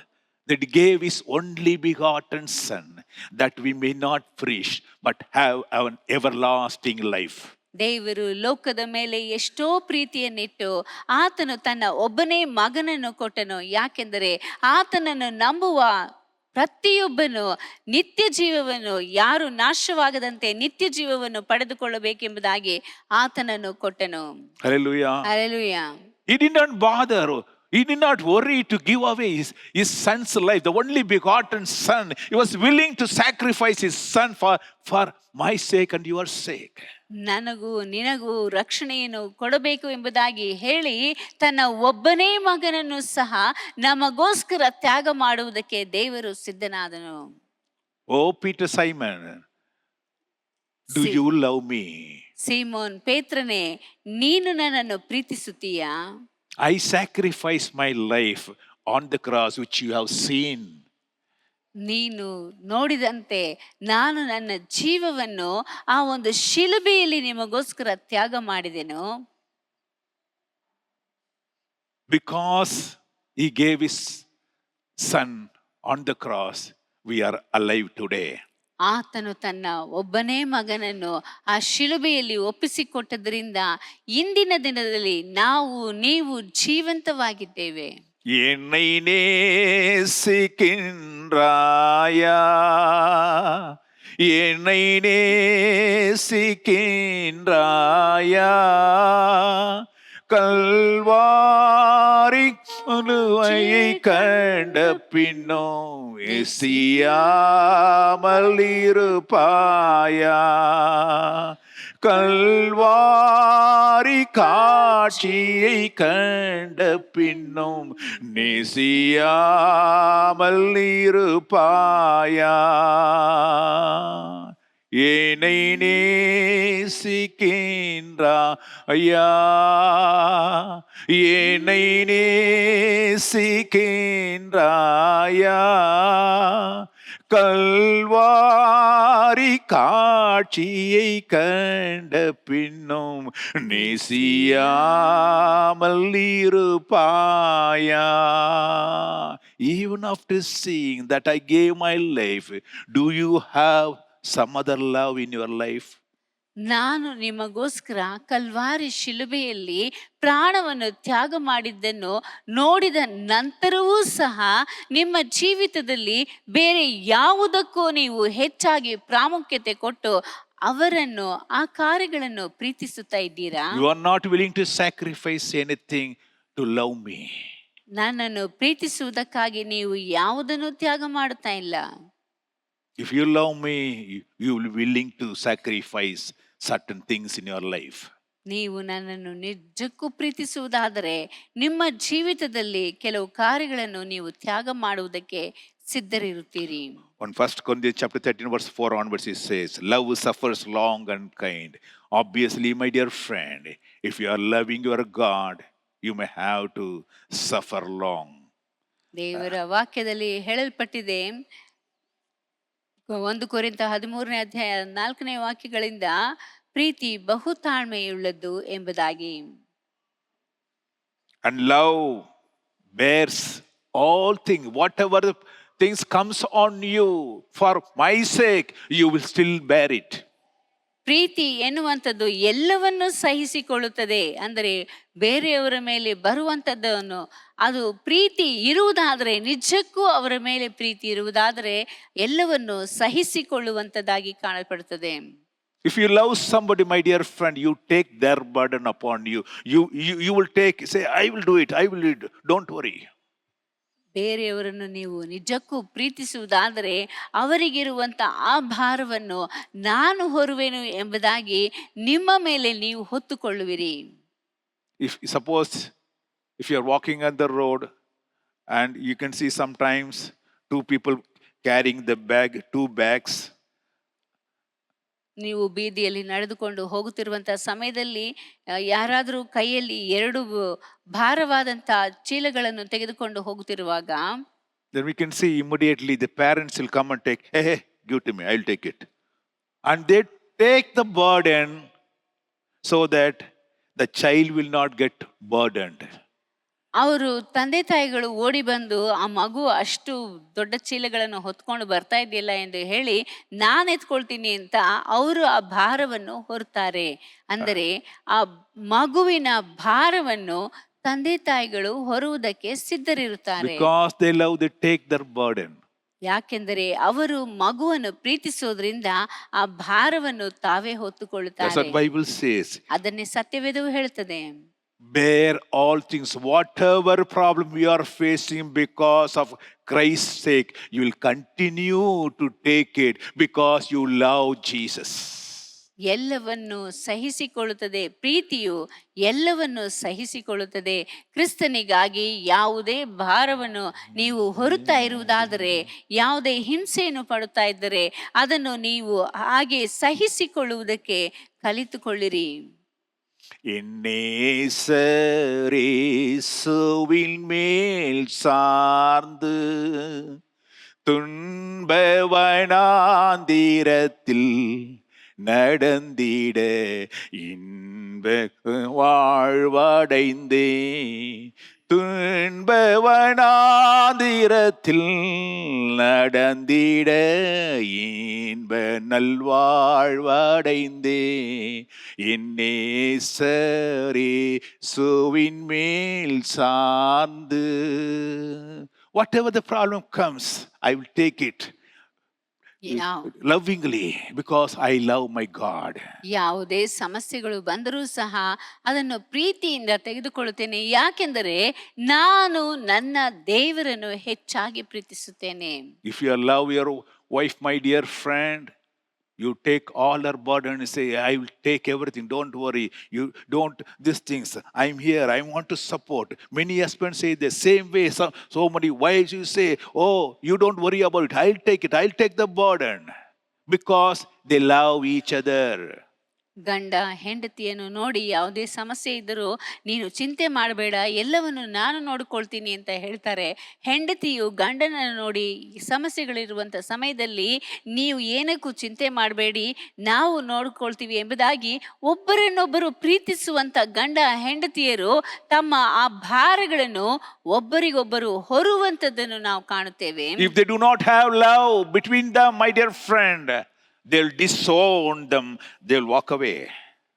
that he gave his only begotten son, that we may not perish but have an everlasting life. ದೇವರು ಲೋಕದ ಮೇಲೆ ಎಷ್ಟೋ ಪ್ರೀತಿಯನ್ನಿಟ್ಟು ಆತನು ತನ್ನ ಒಬ್ಬನೇ ಮಗನನ್ನು ಕೊಟ್ಟನು. ಯಾಕೆಂದರೆ ಆತನನ್ನು ನಂಬುವ ಪ್ರತಿಯೊಬ್ಬನು ನಿತ್ಯ ಜೀವವನ್ನು, ಯಾರು ನಾಶವಾಗದಂತೆ ನಿತ್ಯ ಜೀವವನ್ನು ಪಡೆದುಕೊಳ್ಳಬೇಕೆಂಬುದಾಗಿ ಆತನನ್ನು ಕೊಟ್ಟನು. Hallelujah. Hallelujah. He did not bother. He did not worry to give away his son's life, the only begotten son. He was willing to sacrifice his son for my sake and your sake. ನನಗೂ ನಿನಗೂ ರಕ್ಷಣೆಯನ್ನು ಕೊಡಬೇಕು ಎಂಬುದಾಗಿ ಹೇಳಿ ತನ್ನ ಒಬ್ಬನೇ ಮಗನನ್ನು ಸಹ ನಮಗೋಸ್ಕರ ತ್ಯಾಗ ಮಾಡುವುದಕ್ಕೆ ದೇವರು ಸಿದ್ಧನಾದನು. Oh Peter, Simon, do you love me? ಸೀಮೋನ್ ಪೇತ್ರನೇ, ನೀನು ನನ್ನನ್ನು ಪ್ರೀತಿಸುತ್ತೀಯಾ? I sacrifice my life on the cross which you have seen. ನೀನು ನೋಡಿದಂತೆ ನಾನು ನನ್ನ ಜೀವವನ್ನು ಆ ಒಂದು ಶಿಲುಬೆಯಲ್ಲಿ ನಿಮಗೋಸ್ಕರ ತ್ಯಾಗ ಮಾಡಿದೆನು. Because he gave his son on the cross, we are alive today. ಆತನು ತನ್ನ ಒಬ್ಬನೇ ಮಗನನ್ನು ಆ ಶಿಲುಬೆಯಲ್ಲಿ ಒಪ್ಪಿಸಿಕೊಟ್ಟದ್ರಿಂದ ಇಂದಿನ ದಿನದಲ್ಲಿ ನೀವು ಜೀವಂತವಾಗಿದ್ದೇವೆ. என்னை நேசிக்கின்றாயா, என்னை நேசிக்கின்றாயா, கல்வாரி உலுவையை கண்ட பின்னும் இசையாமல் இருப்பாயா? கல்வாரி காட்சியை கண்ட பின்னும் நேசியாமல் இருப்பாயா? என்னை நேசிக்கின்றா ஐயா, என்னை நேசிக்கின்றாயா? கல்வாரி காட்சியை கண்ட பின்னும் நேசியாமல் இருப்பாயா? Even after seeing that I gave my life, do you have some other love in your life? ನಾನು ನಿಮಗೋಸ್ಕರ ಕಲ್ವಾರಿ ಶಿಲುಬೆಯಲ್ಲಿ ಪ್ರಾಣವನ್ನು ತ್ಯಾಗ ಮಾಡಿದ್ದನ್ನು ನೋಡಿದ ನಂತರವೂ ಸಹ ನಿಮ್ಮ ಜೀವಿತದಲ್ಲಿ ಬೇರೆ ಯಾವುದಕ್ಕೂ ನೀವು ಹೆಚ್ಚಾಗಿ ಪ್ರಾಮುಖ್ಯತೆ ಕೊಟ್ಟು ಅವರನ್ನು ಆ ಕಾರ್ಯಗಳನ್ನು ಪ್ರೀತಿಸುತ್ತಾ ಇದ್ದೀರಾ? You are not willing to sacrifice anything to love me. ನನ್ನನ್ನು ಪ್ರೀತಿಸುವುದಕ್ಕಾಗಿ ನೀವು ಯಾವುದನ್ನು ತ್ಯಾಗ ಮಾಡುತ್ತಾ ಇಲ್ಲ. If you love me, you will be willing to sacrifice certain things in your life. ನೀವು ನನ್ನನ್ನು ನಿಜಕ್ಕೂ ಪ್ರೀತಿಸುವುದಾದರೆ ನಿಮ್ಮ ಜೀವಿತದಲ್ಲಿ ಕೆಲವು ಕಾರ್ಯಗಳನ್ನು ನೀವು ತ್ಯಾಗ ಮಾಡುವುದಕ್ಕೆ ಸಿದ್ಧರಿರುತ್ತೀರಿ. On 1 Corinthians chapter 13 verse 4 onwards it says, love suffers long and kind. Obviously, my dear friend, if you are loving your God, you may have to suffer long. ದೇವರ ವಾಕ್ಯದಲ್ಲಿ ಹೇಳಲ್ಪಟ್ಟಿದೆ, 1 ಕೊರಿಂಥ 13ನೇ ಅಧ್ಯಾಯ 4ನೇ ವಾಕ್ಯಗಳಿಂದ, ಪ್ರೀತಿ ಬಹು ತಾಳ್ಮೆಯುಳ್ಳದ್ದು ಎಂಬುದಾಗಿ. And love bears all things, whatever things comes on you, for my sake, you will still bear it. ಪ್ರೀತಿ ಎನ್ನುವಂಥದ್ದು ಎಲ್ಲವನ್ನು ಸಹಿಸಿಕೊಳ್ಳುತ್ತದೆ. ಅಂದರೆ ಬೇರೆಯವರ ಮೇಲೆ ಬರುವಂಥದ್ದನ್ನು, ಅದು ಪ್ರೀತಿ ಇರುವುದಾದರೆ, ನಿಜಕ್ಕೂ ಅವರ ಮೇಲೆ ಪ್ರೀತಿ ಇರುವುದಾದರೆ ಎಲ್ಲವನ್ನು ಸಹಿಸಿಕೊಳ್ಳುವಂಥದ್ದಾಗಿ ಕಾಣಲ್ಪಡುತ್ತದೆ. If you love somebody, my dear friend, you take their burden upon you. You will take, say, I will do it, I will do it, don't worry. ಬೇರೆಯವರನ್ನು ನೀವು ನಿಜಕ್ಕೂ ಪ್ರೀತಿಸುವುದಾದರೆ ಅವರಿಗಿರುವಂಥ ಆ ಭಾರವನ್ನು ನಾನು ಹೊರುವೆನು ಎಂಬುದಾಗಿ ನಿಮ್ಮ ಮೇಲೆ ನೀವು ಹೊತ್ತುಕೊಳ್ಳುವಿರಿ. Suppose if you are walking on the road and you can see sometimes two people carrying the bag, two bags. ನೀವು ಬೀದಿಯಲ್ಲಿ ನಡೆದುಕೊಂಡು ಹೋಗುತ್ತಿರುವಂತಹ ಸಮಯದಲ್ಲಿ ಯಾರಾದರೂ ಕೈಯಲ್ಲಿ 2 ಭಾರವಾದಂಥ ಚೀಲಗಳನ್ನು ತೆಗೆದುಕೊಂಡು ಹೋಗುತ್ತಿರುವಾಗ, then we can see immediately the parents will come and take, hey, give to me, I'll take it. And they take the burden so that the child will not get burdened. ಅವರು ತಂದೆ ತಾಯಿಗಳು ಓಡಿ ಬಂದು ಆ ಮಗು ಅಷ್ಟು ದೊಡ್ಡ ಚೀಲಗಳನ್ನು ಹೊತ್ಕೊಂಡು ಬರ್ತಾ ಇದೆಯಲ್ಲ ಎಂದು ಹೇಳಿ ನಾನು ಎತ್ಕೊಳ್ತೀನಿ ಅಂತ ಅವರು ಆ ಭಾರವನ್ನು ಹೊರ್ತಾರೆ. ಅಂದರೆ ಆ ಮಗುವಿನ ಭಾರವನ್ನು ತಂದೆ ತಾಯಿಗಳು ಹೊರುವುದಕ್ಕೆ ಸಿದ್ಧರಿರುತ್ತಾರೆ. Because they love, they take their burden. ಯಾಕೆಂದರೆ ಅವರು ಮಗುವನ್ನು ಪ್ರೀತಿಸೋದ್ರಿಂದ ಆ ಭಾರವನ್ನು ತಾವೇ ಹೊತ್ತುಕೊಳ್ಳುತ್ತಾರೆ. That's what Bible says. ಅದನ್ನೇ ಸತ್ಯವೇದವು ಹೇಳುತ್ತದೆ. Bear all things, whatever problem you are facing, because of Christ's sake, you will continue to take it because you love Jesus. ಎಲ್ಲವನ್ನು ಸಹಿಸಿಕೊಳ್ಳುತ್ತದೆ. ಪ್ರೀತಿಯು ಎಲ್ಲವನ್ನು ಸಹಿಸಿಕೊಳ್ಳುತ್ತದೆ. ಕ್ರಿಸ್ತನಿಗಾಗಿ ಯಾವುದೇ ಭಾರವನ್ನು ನೀವು ಹೊರುತ್ತಾ ಇರುವುದಾದರೆ, ಯಾವುದೇ ಹಿಂಸೆಯನ್ನು ಪಡುತ್ತಾ ಇದ್ದರೆ ಅದನ್ನು ನೀವು ಹಾಗೆ ಸಹಿಸಿಕೊಳ್ಳುವುದಕ್ಕೆ ಕಲಿತುಕೊಳ್ಳಿರಿ. എന്നേസരേസുവിൻ മേൽ സാർന്ന് തുൻപവനാന്തീരത്തിൽ നടந்திட இன்ப வாழ்வடைந்தே துன்பவனாந்திரத்தில் நடந்திட இன்ப நல்வாழ்வடைந்தே என்னேசரே சுவின் மேல் சார்ந்து. Whatever the problem comes, I will take it. ಯಾವ lovingly, because I love my God. ಯಾವುದೇ ಸಮಸ್ಯೆಗಳು ಬಂದರೂ ಸಹ ಅದನ್ನು ಪ್ರೀತಿಯಿಂದ ತೆಗೆದುಕೊಳ್ಳುತ್ತೇನೆ, ಯಾಕೆಂದರೆ ನಾನು ನನ್ನ ದೇವರನ್ನು ಹೆಚ್ಚಾಗಿ ಪ್ರೀತಿಸುತ್ತೇನೆ. If you love your wife, my dear friend, you take all her burden and say, I will take everything. Don't worry. You don't, these things. I'm here. I want to support. Many husbands say the same way. So many wives, you say, oh, you don't worry about it. I'll take it. I'll take the burden. Because they love each other. ಗಂಡ ಹೆಂಡತಿಯನ್ನು ನೋಡಿ ಯಾವುದೇ ಸಮಸ್ಯೆ ಇದ್ದರೂ ನೀನು ಚಿಂತೆ ಮಾಡಬೇಡ, ಎಲ್ಲವನ್ನು ನಾನು ನೋಡಿಕೊಳ್ತೀನಿ ಅಂತ ಹೇಳ್ತಾರೆ. ಹೆಂಡತಿಯು ಗಂಡನನ್ನು ನೋಡಿ ಸಮಸ್ಯೆಗಳಿರುವಂಥ ಸಮಯದಲ್ಲಿ ನೀವು ಏನಕ್ಕೂ ಚಿಂತೆ ಮಾಡಬೇಡಿ, ನಾವು ನೋಡ್ಕೊಳ್ತೀವಿ ಎಂಬುದಾಗಿ ಒಬ್ಬರನ್ನೊಬ್ಬರು ಪ್ರೀತಿಸುವಂಥ ಗಂಡ ಹೆಂಡತಿಯರು ತಮ್ಮ ಆ ಭಾರಗಳನ್ನು ಒಬ್ಬರಿಗೊಬ್ಬರು ಹೊರುವಂಥದ್ದನ್ನು ನಾವು ಕಾಣುತ್ತೇವೆ. If they do not have love between them, my dear friend, they'll disown them, they'll walk away.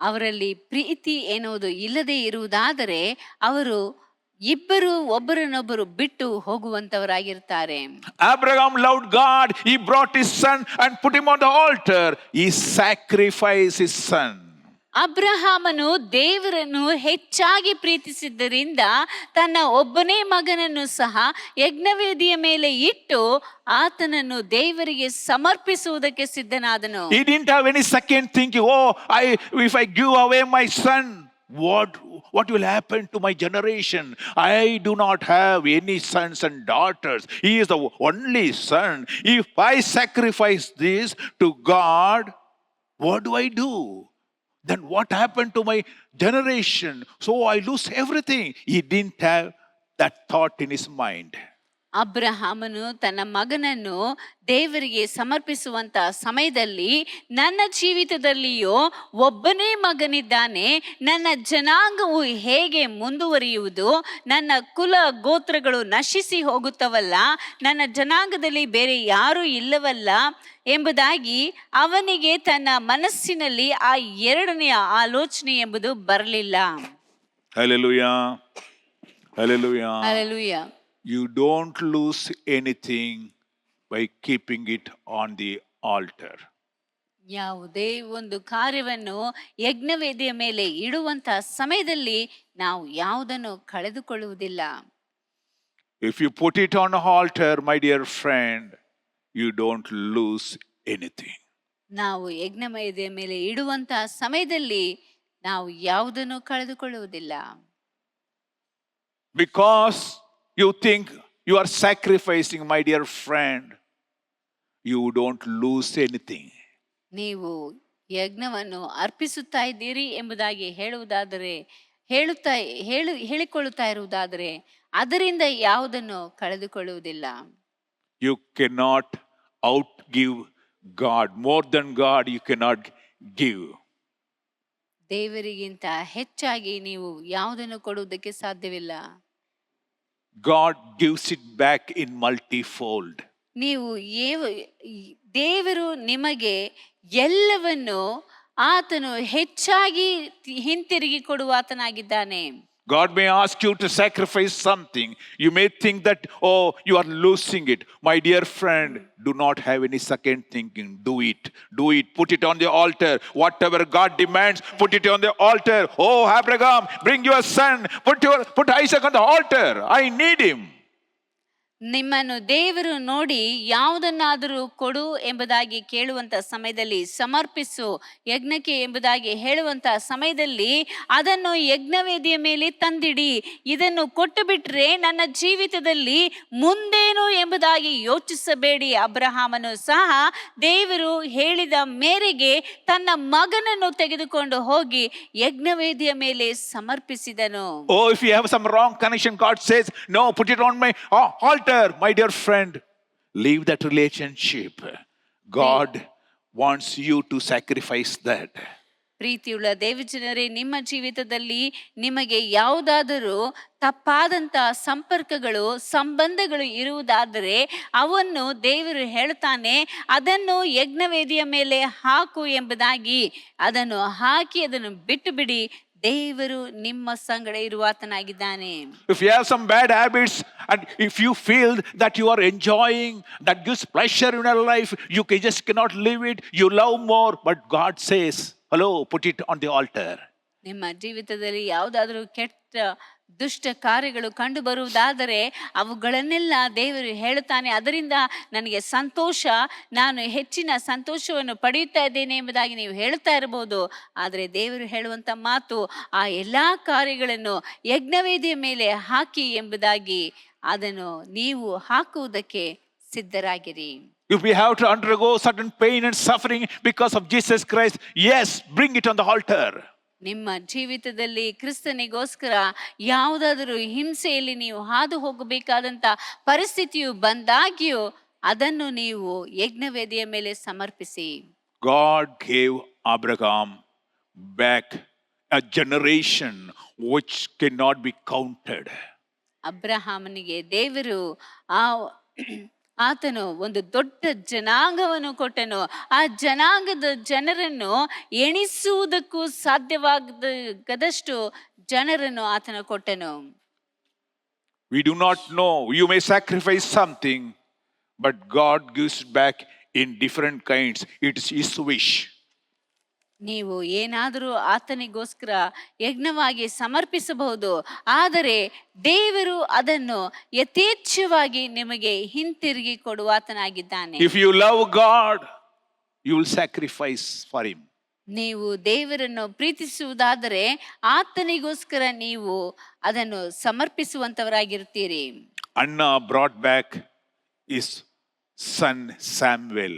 ಅವರಲ್ಲಿ ಪ್ರೀತಿ ಎನ್ನುವುದು ಇಲ್ಲದೆ ಇರುವುದಾದರೆ ಅವರು ಇಬ್ಬರು ಒಬ್ಬರನ್ನೊಬ್ಬರು ಬಿಟ್ಟು ಹೋಗುವಂತವರಾಗಿರ್ತಾರೆ. Abraham loved God. He brought his son and put him on the altar. He sacrificed his son. ಅಬ್ರಹಾಮನು ದೇವರನ್ನು ಹೆಚ್ಚಾಗಿ ಪ್ರೀತಿಸಿದ್ದರಿಂದ ತನ್ನ ಒಬ್ಬನೇ ಮಗನನ್ನು ಸಹ ಯಜ್ಞವೇದಿಯ ಮೇಲೆ ಇಟ್ಟು ಆತನನ್ನು ದೇವರಿಗೆ ಸಮರ್ಪಿಸುವುದಕ್ಕೆ ಸಿದ್ಧನಾದನು. He didn't have any second thinking, oh, if I give away my son, what will happen to my generation? I do not have any sons and daughters. He is the only son. If I sacrifice this to God, what do I do? Then what happened to my generation? So I lose everything. He didn't have that thought in his mind. ಅಬ್ರಹಾಮನು ತನ್ನ ಮಗನನ್ನು ದೇವರಿಗೆ ಸಮರ್ಪಿಸುವಂತ ಸಮಯದಲ್ಲಿ ನನ್ನ ಜೀವಿತದಲ್ಲಿಯೋ ಒಬ್ಬನೇ ಮಗನಿದ್ದಾನೆ, ನನ್ನ ಜನಾಂಗವು ಹೇಗೆ ಮುಂದುವರಿಯುವುದು, ನನ್ನ ಕುಲ ಗೋತ್ರಗಳು ನಶಿಸಿ ಹೋಗುತ್ತವಲ್ಲ, ನನ್ನ ಜನಾಂಗದಲ್ಲಿ ಬೇರೆ ಯಾರೂ ಇಲ್ಲವಲ್ಲ ಎಂಬುದಾಗಿ ಅವನಿಗೆ ತನ್ನ ಮನಸ್ಸಿನಲ್ಲಿ ಆ ಎರಡನೆಯ ಆಲೋಚನೆ ಎಂಬುದು ಬರಲಿಲ್ಲ. Hallelujah. Hallelujah. Hallelujah. You don't lose anything by keeping it on the altar. ಯಾವುದೇ ಒಂದು ಕಾರ್ಯವನ್ನು ಯಜ್ಞವೇದಿಯ ಮೇಲೆ ಇಡುವಂತ ಸಮಯದಲ್ಲಿ ನಾವು ಯಾವುದನ್ನು ಕಳೆದುಕೊಳ್ಳುವುದಿಲ್ಲ. If you put it on an altar, my dear friend, you don't lose anything. ನಾವು ಯಜ್ಞವೇದಿಯ ಮೇಲೆ ಇಡುವಂತ ಸಮಯದಲ್ಲಿ ನಾವು ಯಾವುದನ್ನು ಕಳೆದುಕೊಳ್ಳುವುದಿಲ್ಲ. Because you think you are sacrificing, my dear friend, you don't lose anything. ನೀವು ಯಜ್ಞವನ್ನು ಅರ್ಪಿಸುತ್ತಾ ಇದ್ದೀರಿ ಎಂಬುದಾಗಿ ಹೇಳಿಕೊಳ್ಳುತ್ತಾ ಇರುವುದಾದರೆ ಅದರಿಂದ ಯಾವುದನ್ನು ಕಳೆದುಕೊಳ್ಳುವುದಿಲ್ಲ. You cannot outgive God. More than God, you cannot give. ದೇವರಿಗಿಂತ ಹೆಚ್ಚಾಗಿ ನೀವು ಯಾವುದನ್ನು ಕೊಡುವುದಕ್ಕೆ ಸಾಧ್ಯವಿಲ್ಲ. God gives it back in multifold. ನೀವು ದೇವರು ನಿಮಗೆ ಎಲ್ಲವನ್ನು ಆತನು ಹೆಚ್ಚಾಗಿ ಹಿಂತಿರುಗಿ ಕೊಡುವ ಆತನಾಗಿದ್ದಾನೆ. God may ask you to sacrifice something. You may think that, oh, you are losing it. My dear friend, do not have any second thinking. Do it. Do it. Put it on the altar. Whatever God demands, put it on the altar. Oh, Abraham, bring your son. Put Isaac on the altar. I need him. ನಿಮ್ಮನ್ನು ದೇವರು ನೋಡಿ ಯಾವುದನ್ನಾದರೂ ಕೊಡು ಎಂಬುದಾಗಿ ಕೇಳುವಂತ ಸಮಯದಲ್ಲಿ, ಸಮರ್ಪಿಸು ಯಜ್ಞಕ್ಕೆ ಎಂಬುದಾಗಿ ಹೇಳುವಂತ ಸಮಯದಲ್ಲಿ ಅದನ್ನು ಯಜ್ಞವೇದಿಯ ಮೇಲೆ ತಂದಿಡಿ. ಇದನ್ನು ಕೊಟ್ಟು ಬಿಟ್ರೆ ನನ್ನ ಜೀವಿತದಲ್ಲಿ ಮುಂದೇನು ಎಂಬುದಾಗಿ ಯೋಚಿಸಬೇಡಿ. ಅಬ್ರಹಾಮನು ಸಹ ದೇವರು ಹೇಳಿದ ಮೇರೆಗೆ ತನ್ನ ಮಗನನ್ನು ತೆಗೆದುಕೊಂಡು ಹೋಗಿ ಯಜ್ಞವೇದಿಯ ಮೇಲೆ ಸಮರ್ಪಿಸಿದನು. Oh, if you have some wrong connection, God says, no, put it on my altar. My dear friend, leave that relationship. God wants you to sacrifice that. ಪ್ರೀತಿಯುಳ್ಳ ದೇವಜನರೇ, ನಿಮ್ಮ ಜೀವಿತದಲ್ಲಿ ನಿಮಗೆ ಯಾವುದಾದರೂ ತಪ್ಪಾದಂಥ ಸಂಪರ್ಕಗಳು ಸಂಬಂಧಗಳು ಇರುವುದಾದರೆ ಅವನ್ನು ದೇವರು ಹೇಳ್ತಾನೆ, ಅದನ್ನು ಯಜ್ಞವೇದಿಯ ಮೇಲೆ ಹಾಕು ಎಂಬುದಾಗಿ. ಅದನ್ನು ಹಾಕಿ ಅದನ್ನು ಬಿಟ್ಟು ಬಿಡಿ. ದೇವರು ನಿಮ್ಮ ಸಂಗಡ ಇರುವಾತನಾಗಿದ್ದಾನೆ. If you have some bad habits and if you feel that you are enjoying, that gives pleasure in your life, you just cannot live it, you love more, but God says, hello, put it on the altar. ನಿಮ್ಮ ಜೀವಿತದಲ್ಲಿ ಯಾವುದಾದ್ರೂ ಕೆಟ್ಟ ದುಷ್ಟ ಕಾರ್ಯಗಳು ಕಂಡು ಬರುವುದಾದರೆ ಅವುಗಳನ್ನೆಲ್ಲ ದೇವರು ಹೇಳುತ್ತಾನೆ, ಅದರಿಂದ ನನಗೆ ಸಂತೋಷ, ನಾನು ಹೆಚ್ಚಿನ ಸಂತೋಷವನ್ನು ಪಡೆಯುತ್ತಾ ಇದ್ದೇನೆ ಎಂಬುದಾಗಿ ನೀವು ಹೇಳ್ತಾ ಇರಬಹುದು. ಆದರೆ ದೇವರು ಹೇಳುವಂತ ಮಾತು, ಆ ಎಲ್ಲಾ ಕಾರ್ಯಗಳನ್ನು ಯಜ್ಞವೇದಿಯ ಮೇಲೆ ಹಾಕಿ ಎಂಬುದಾಗಿ, ಅದನ್ನು ನೀವು ಹಾಕುವುದಕ್ಕೆ ಸಿದ್ಧರಾಗಿರಿ. If we have to undergo certain pain and suffering because of Jesus Christ, yes, bring it on the altar. ನಿಮ್ಮ ಜೀವಿತದಲ್ಲಿ ಕ್ರಿಸ್ತನಿಗೋಸ್ಕರ ಯಾವುದಾದರೂ ಹಿಂಸೆಯಲ್ಲಿ ನೀವು ಹಾದು ಹೋಗಬೇಕಾದಂತ ಪರಿಸ್ಥಿತಿಯು ಬಂದಾಗ್ಯೂ ಅದನ್ನು ನೀವು ಯಜ್ಞವೇದಿಯ ಮೇಲೆ ಸಮರ್ಪಿಸಿ. God gave Abraham back a generation which cannot be counted. ಅಬ್ರಹಾಮನಿಗೆ ದೇವರು ಆತನು ಒಂದು ದೊಡ್ಡ ಜನಾಂಗವನ್ನು ಕೊಟ್ಟನು. ಆ ಜನಾಂಗದ ಜನರನ್ನು ಎಣಿಸುವುದಕ್ಕೂ ಸಾಧ್ಯವಾಗದಷ್ಟು ಜನರನ್ನು ಆತನು ಕೊಟ್ಟನು. We do not know. You may sacrifice something, but God gives back in different kinds. It is His wish. ನೀವು ಏನಾದರೂ ಆತನಿಗೋಸ್ಕರ ಯಜ್ಞವಾಗಿ ಸಮರ್ಪಿಸಬಹುದು, ಆದರೆ ದೇವರು ಅದನ್ನು ಯಥೇಚ್ಛವಾಗಿ ನಿಮಗೆ ಹಿಂತಿರುಗಿ ಕೊಡುವಾತನಾಗಿದ್ದಾನೆ. If you love God, you will sacrifice for Him. ನೀವು ದೇವರನ್ನು ಪ್ರೀತಿಸುವುದಾದರೆ ಆತನಿಗೋಸ್ಕರ ನೀವು ಅದನ್ನು ಸಮರ್ಪಿಸುವಂತವರಾಗಿರ್ತೀರಿ. Anna brought back his son Samuel.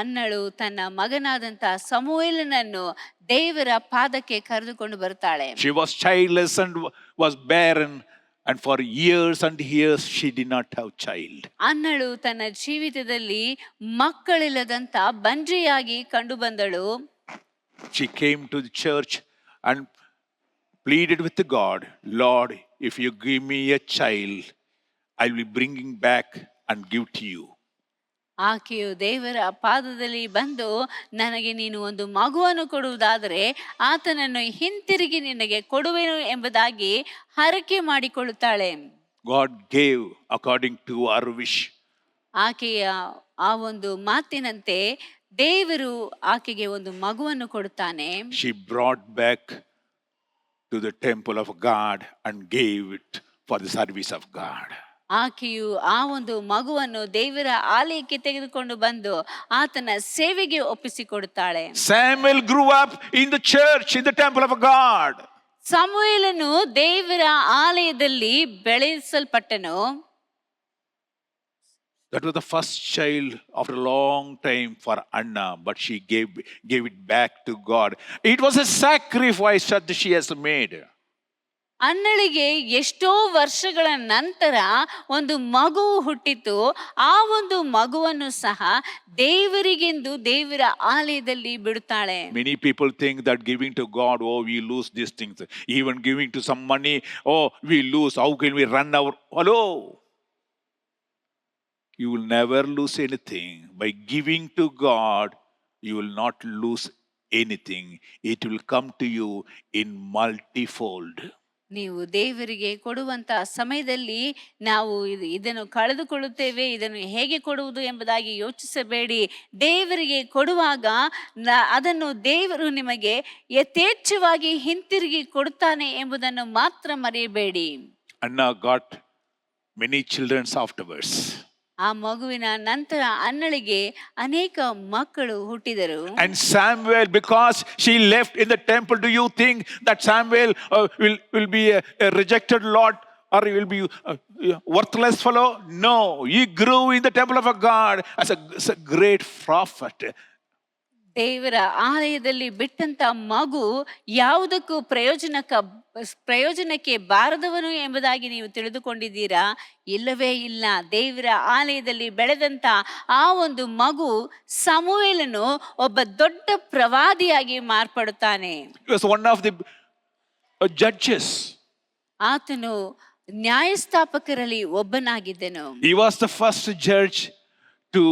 ಅನ್ನಳು ತನ್ನ ಮಗನಾದಂತ ಸಮುವೇಲನನ್ನು ದೇವರ ಪಾದಕ್ಕೆ ಕರೆದುಕೊಂಡು ಬರ್ತಾಳೆ. She was childless and was barren, and for years and years she did not have child. ಅನ್ನಳು ತನ್ನ ಜೀವಿತದಲ್ಲಿ ಮಕ್ಕಳಿಲ್ಲದಂತ ಬಂಜೆಯಾಗಿ ಕಂಡು ಬಂದಳು. She came to the church and pleaded with God, Lord, if you give me a child, I will be bringing back and give to you. ಆಕೆಯು ದೇವರ ಪಾದದಲ್ಲಿ ಬಂದು, ನನಗೆ ನೀನು ಒಂದು ಮಗುವನ್ನು ಕೊಡುವುದಾದರೆ ಆತನನ್ನು ಹಿಂತಿರುಗಿ ನಿನಗೆ ಕೊಡುವೆನು ಎಂಬುದಾಗಿ ಹರಕೆ ಮಾಡಿಕೊಳ್ಳುತ್ತಾಳೆ. God gave according to her wish. ಆಕೆಯ ಆ ಒಂದು ಮಾತಿನಂತೆ ದೇವರು ಆಕೆಗೆ ಒಂದು ಮಗುವನ್ನು ಕೊಡುತ್ತಾನೆ. She brought back to the temple of God and gave it for the service of God. ಆಕೆಯು ಆ ಒಂದು ಮಗುವನ್ನು ದೇವರ ಆಲಯಕ್ಕೆ ತೆಗೆದುಕೊಂಡು ಬಂದು ಆತನ ಸೇವೆಗೆ ಒಪ್ಪಿಸಿಕೊಡುತ್ತಾಳೆ. Samuel grew up in the church, in the temple of God. ಸಮುವೇಲನು ದೇವರ ಆಲಯದಲ್ಲಿ ಬೆಳೆಸಲ್ಪಟ್ಟನು. That was the first child after a long time for Anna, but she gave it back to God. It was a sacrifice that she has made. ಅನ್ನಳಿಗೆ ಎಷ್ಟೋ ವರ್ಷಗಳ ನಂತರ ಒಂದು ಮಗು ಹುಟ್ಟಿತು. ಆ ಒಂದು ಮಗುವನ್ನು ಸಹ ದೇವರಿಗೆಂದು ದೇವರ ಆಲಯದಲ್ಲಿ ಬಿಡುತ್ತಾಳೆ. Many people think that giving to God, oh, we lose these things. Even giving to some money, oh, we lose. How can we run our... Hello. You will never lose anything. By giving to God, you will not lose anything. It will come to you in multifold. ನೀವು ದೇವರಿಗೆ ಕೊಡುವಂತ ಸಮಯದಲ್ಲಿ ನಾವು ಇದನ್ನು ಕಳೆದುಕೊಳ್ಳುತ್ತೇವೆ, ಇದನ್ನು ಹೇಗೆ ಕೊಡುವುದು ಎಂಬುದಾಗಿ ಯೋಚಿಸಬೇಡಿ. ದೇವರಿಗೆ ಕೊಡುವಾಗ ಅದನ್ನು ದೇವರು ನಿಮಗೆ ಯಥೇಚ್ಛವಾಗಿ ಹಿಂತಿರುಗಿ ಕೊಡುತ್ತಾನೆ ಎಂಬುದನ್ನು ಮಾತ್ರ ಮರೆಯಬೇಡಿ. Anna got many children afterwards. ಆ ಮಗುವಿನ ನಂತರ ಅನ್ನಳಿಗೆ ಅನೇಕ ಮಕ್ಕಳು ಹುಟ್ಟಿದರು. And Samuel, because she left in the temple, do you think that Samuel will be a rejected Lord, or he will be a worthless fellow? No, he grew in the temple of God as a great prophet. ದೇವರ ಆಲಯದಲ್ಲಿ ಬಿಟ್ಟಂತ ಮಗು ಯಾವುದಕ್ಕೂ ಪ್ರಯೋಜನಕ್ಕೆ ಬಾರದವನು ಎಂಬುದಾಗಿ ನೀವು ತಿಳಿದುಕೊಂಡಿದ್ದೀರಾ? ಇಲ್ಲವೇ ಇಲ್ಲ. ದೇವರ ಆಲಯದಲ್ಲಿ ಬೆಳೆದಂತ ಆ ಒಂದು ಮಗು ಸಮುವೇಲನು ಒಬ್ಬ ದೊಡ್ಡ ಪ್ರವಾದಿಯಾಗಿ ಮಾರ್ಪಡುತ್ತಾನೆ. He was one of the judges. ಆತನು ನ್ಯಾಯಸ್ಥಾಪಕರಲ್ಲಿ ಒಬ್ಬನಾಗಿದ್ದನು. He was the first judge to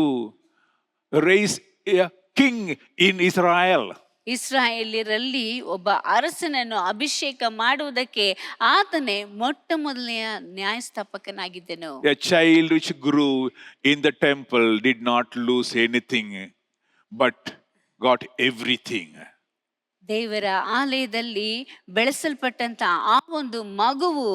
raise a king in Israel. ಇಸ್ರಾಯೇಲ್ಯರಲ್ಲಿ ಒಬ್ಬ ಅರಸನನ್ನು ಅಭಿಷೇಕ ಮಾಡುವುದಕ್ಕೆ ಆತನೇ ಮೊಟ್ಟ ಮೊದಲನೆಯ ನ್ಯಾಯಸ್ಥಾಪಕನಾಗಿದ್ದನು. A child which grew in the temple did not lose anything but got everything. ದೇವರ ಆಲಯದಲ್ಲಿ ಬೆಳೆಸಲ್ಪಟ್ಟಂತ ಆ ಒಂದು ಮಗುವು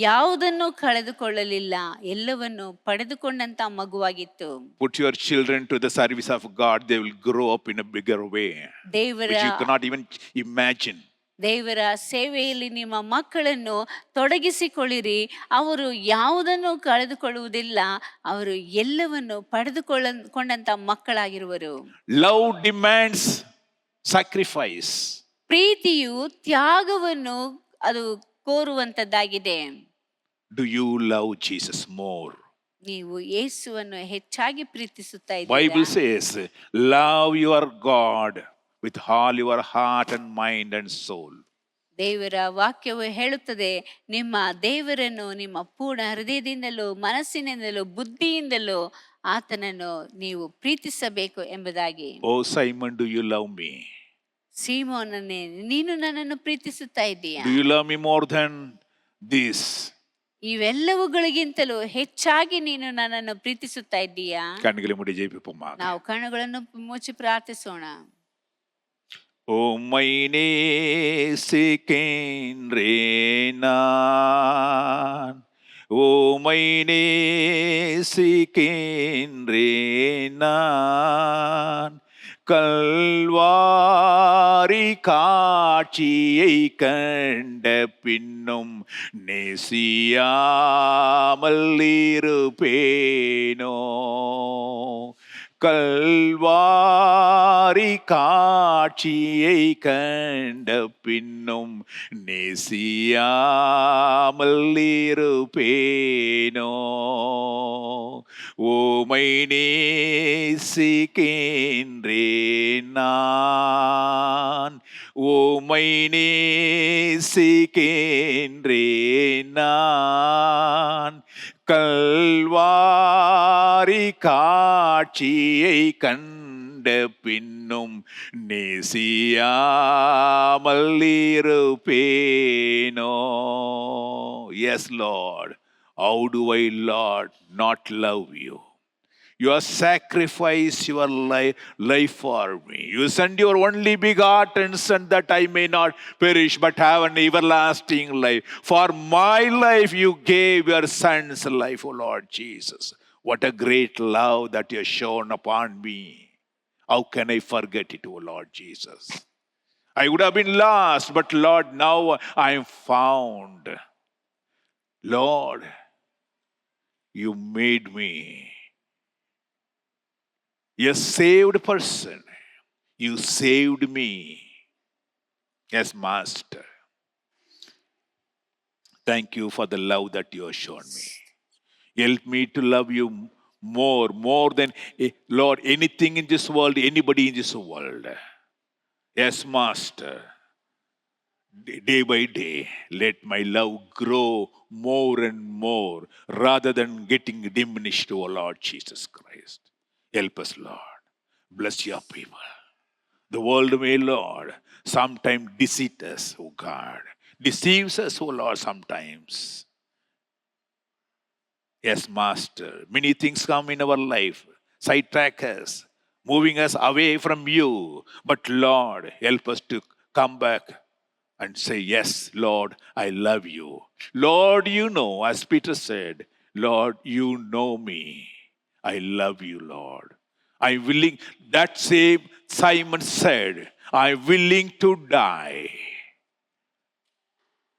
ಯಾವುದನ್ನು ಕಳೆದುಕೊಳ್ಳಲಿಲ್ಲ, ಎಲ್ಲವನ್ನು ಪಡೆದುಕೊಂಡಂತ ಮಗುವಾಗಿತ್ತು. Put your children to the service of God, they will grow up in a bigger way, ದೇವರ which you cannot even imagine. ದೇವರ ಸೇವೆಯಲ್ಲಿ ನಿಮ್ಮ ಮಕ್ಕಳನ್ನು ತೊಡಗಿಸಿಕೊಳ್ಳಿರಿ. ಅವರು ಯಾವುದನ್ನು ಕಳೆದುಕೊಳ್ಳುವುದಿಲ್ಲ, ಅವರು ಎಲ್ಲವನ್ನು ಪಡೆದುಕೊಂಡಂತ ಮಕ್ಕಳಾಗಿರುವರು. Love demands sacrifice. ಪ್ರೀತಿಯು ತ್ಯಾಗವನ್ನು ಅದು ಕೋರುವಂತದ್ದಾಗಿದೆ. Do you love Jesus more? ನೀವು ಯೇಸುವನ್ನು ಹೆಚ್ಚಾಗಿ ಪ್ರೀತಿಸುತ್ತಾ Bible ಇದ್ದೀರಾ? says, love your God with all your heart and mind and soul. ದೇವರ ವಾಕ್ಯವು ಹೇಳುತ್ತದೆ, ನಿಮ್ಮ ದೇವರನ್ನು ನಿಮ್ಮ ಪೂರ್ಣ ಹೃದಯದಿಂದಲೂ ಮನಸ್ಸಿನಿಂದಲೂ ಬುದ್ಧಿಯಿಂದಲೂ ಆತನನ್ನು ನೀವು ಪ್ರೀತಿಸಬೇಕು ಎಂಬುದಾಗಿ. Oh Simon, do you love me? ಸೀಮೋನನೇ, ನೀನು ನನ್ನನ್ನು ಪ್ರೀತಿಸುತ್ತಾ ಇದ್ದೀಯಾ? Do you love me more than this? ಇವೆಲ್ಲವುಗಳಿಗಿಂತಲೂ ಹೆಚ್ಚಾಗಿ ನೀನು ನನ್ನನ್ನು ಪ್ರೀತಿಸುತ್ತಾ ಇದ್ದೀಯಾ? ಕಣ್ಣುகளை மூடி ஜெபிப்போமா. ನಾವು ಕಣ್ಣುಗಳನ್ನು ಮುಚ್ಚಿ ಪ್ರಾರ್ಥಿಸೋಣ. உம்மை நேசிக்கின்றேன் நான், உம்மை நேசிக்கின்றேன் நான், கல்வாரி காட்சியை கண்ட பின்னும் நேசியாமல் இருப்பேனோ, கல்வாரி காட்சியை கண்ட பின்னும் நேசியாமல் இருப்பேனோ, உம்மை நேசிக்கின்றேன் நான், உம்மை நேசிக்கின்றேன் நான், கல்வாரி காட்சியை கண்ட பின்னும் நேசியாமல் இருப்பேனோ. Yes, Lord. How do I, Lord, not love you? You have sacrificed your life for me. You sent your only begotten Son that I may not perish but have an everlasting life. For my life you gave your Son's life, O Lord Jesus. What a great love that you have shown upon me. How can I forget it, O Lord Jesus? I would have been lost, but Lord, now I am found. Lord, you made me a saved person. You saved me. Yes, Master. Thank you for the love that you have shown me. Help me to love you more than, Lord, anything in this world, anybody in this world. Yes, Master. Day by day, let my love grow more and more rather than getting diminished, O Lord Jesus Christ. Help us, Lord. Bless your people. The world may, Lord, sometimes deceive us, O God. Deceives us, O Lord, sometimes. Yes, Master. Many things come in our life, sidetrack us, moving us away from you. But, Lord, help us to come back and say, yes, Lord, I love you. Lord, you know, as Peter said, Lord, you know me. I love you, Lord. I'm willing, that same Simon said, I'm willing to die.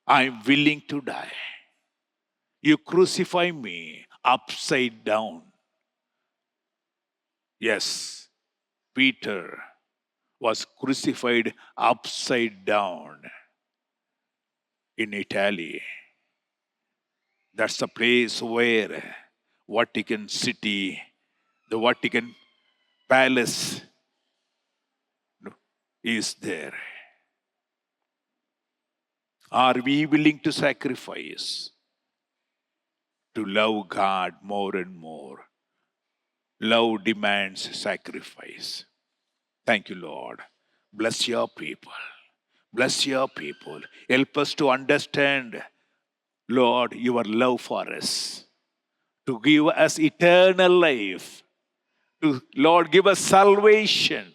I'm willing to die. You crucify me upside down. Yes, Peter was crucified upside down in Italy. That's the place where Vatican City, the Vatican Palace is there. Are we willing to sacrifice to love God more and more? Love demands sacrifice. Thank you, Lord. Bless your people. Bless your people. Help us to understand, Lord, your love for us, to give us eternal life, to, Lord, give us salvation,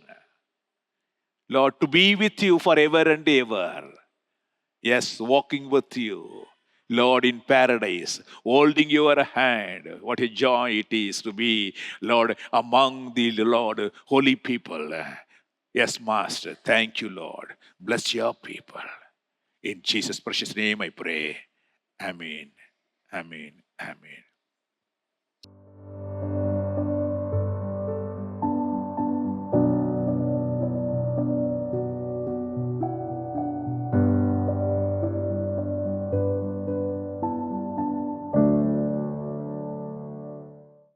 Lord, to be with you forever and ever. Yes, walking with you, Lord, in paradise, holding your hand. What a joy it is to be, Lord, among the, Lord, holy people. Yes, Master. Thank you, Lord. Bless your people. In Jesus' precious name I pray. Amen. Amen. Amen.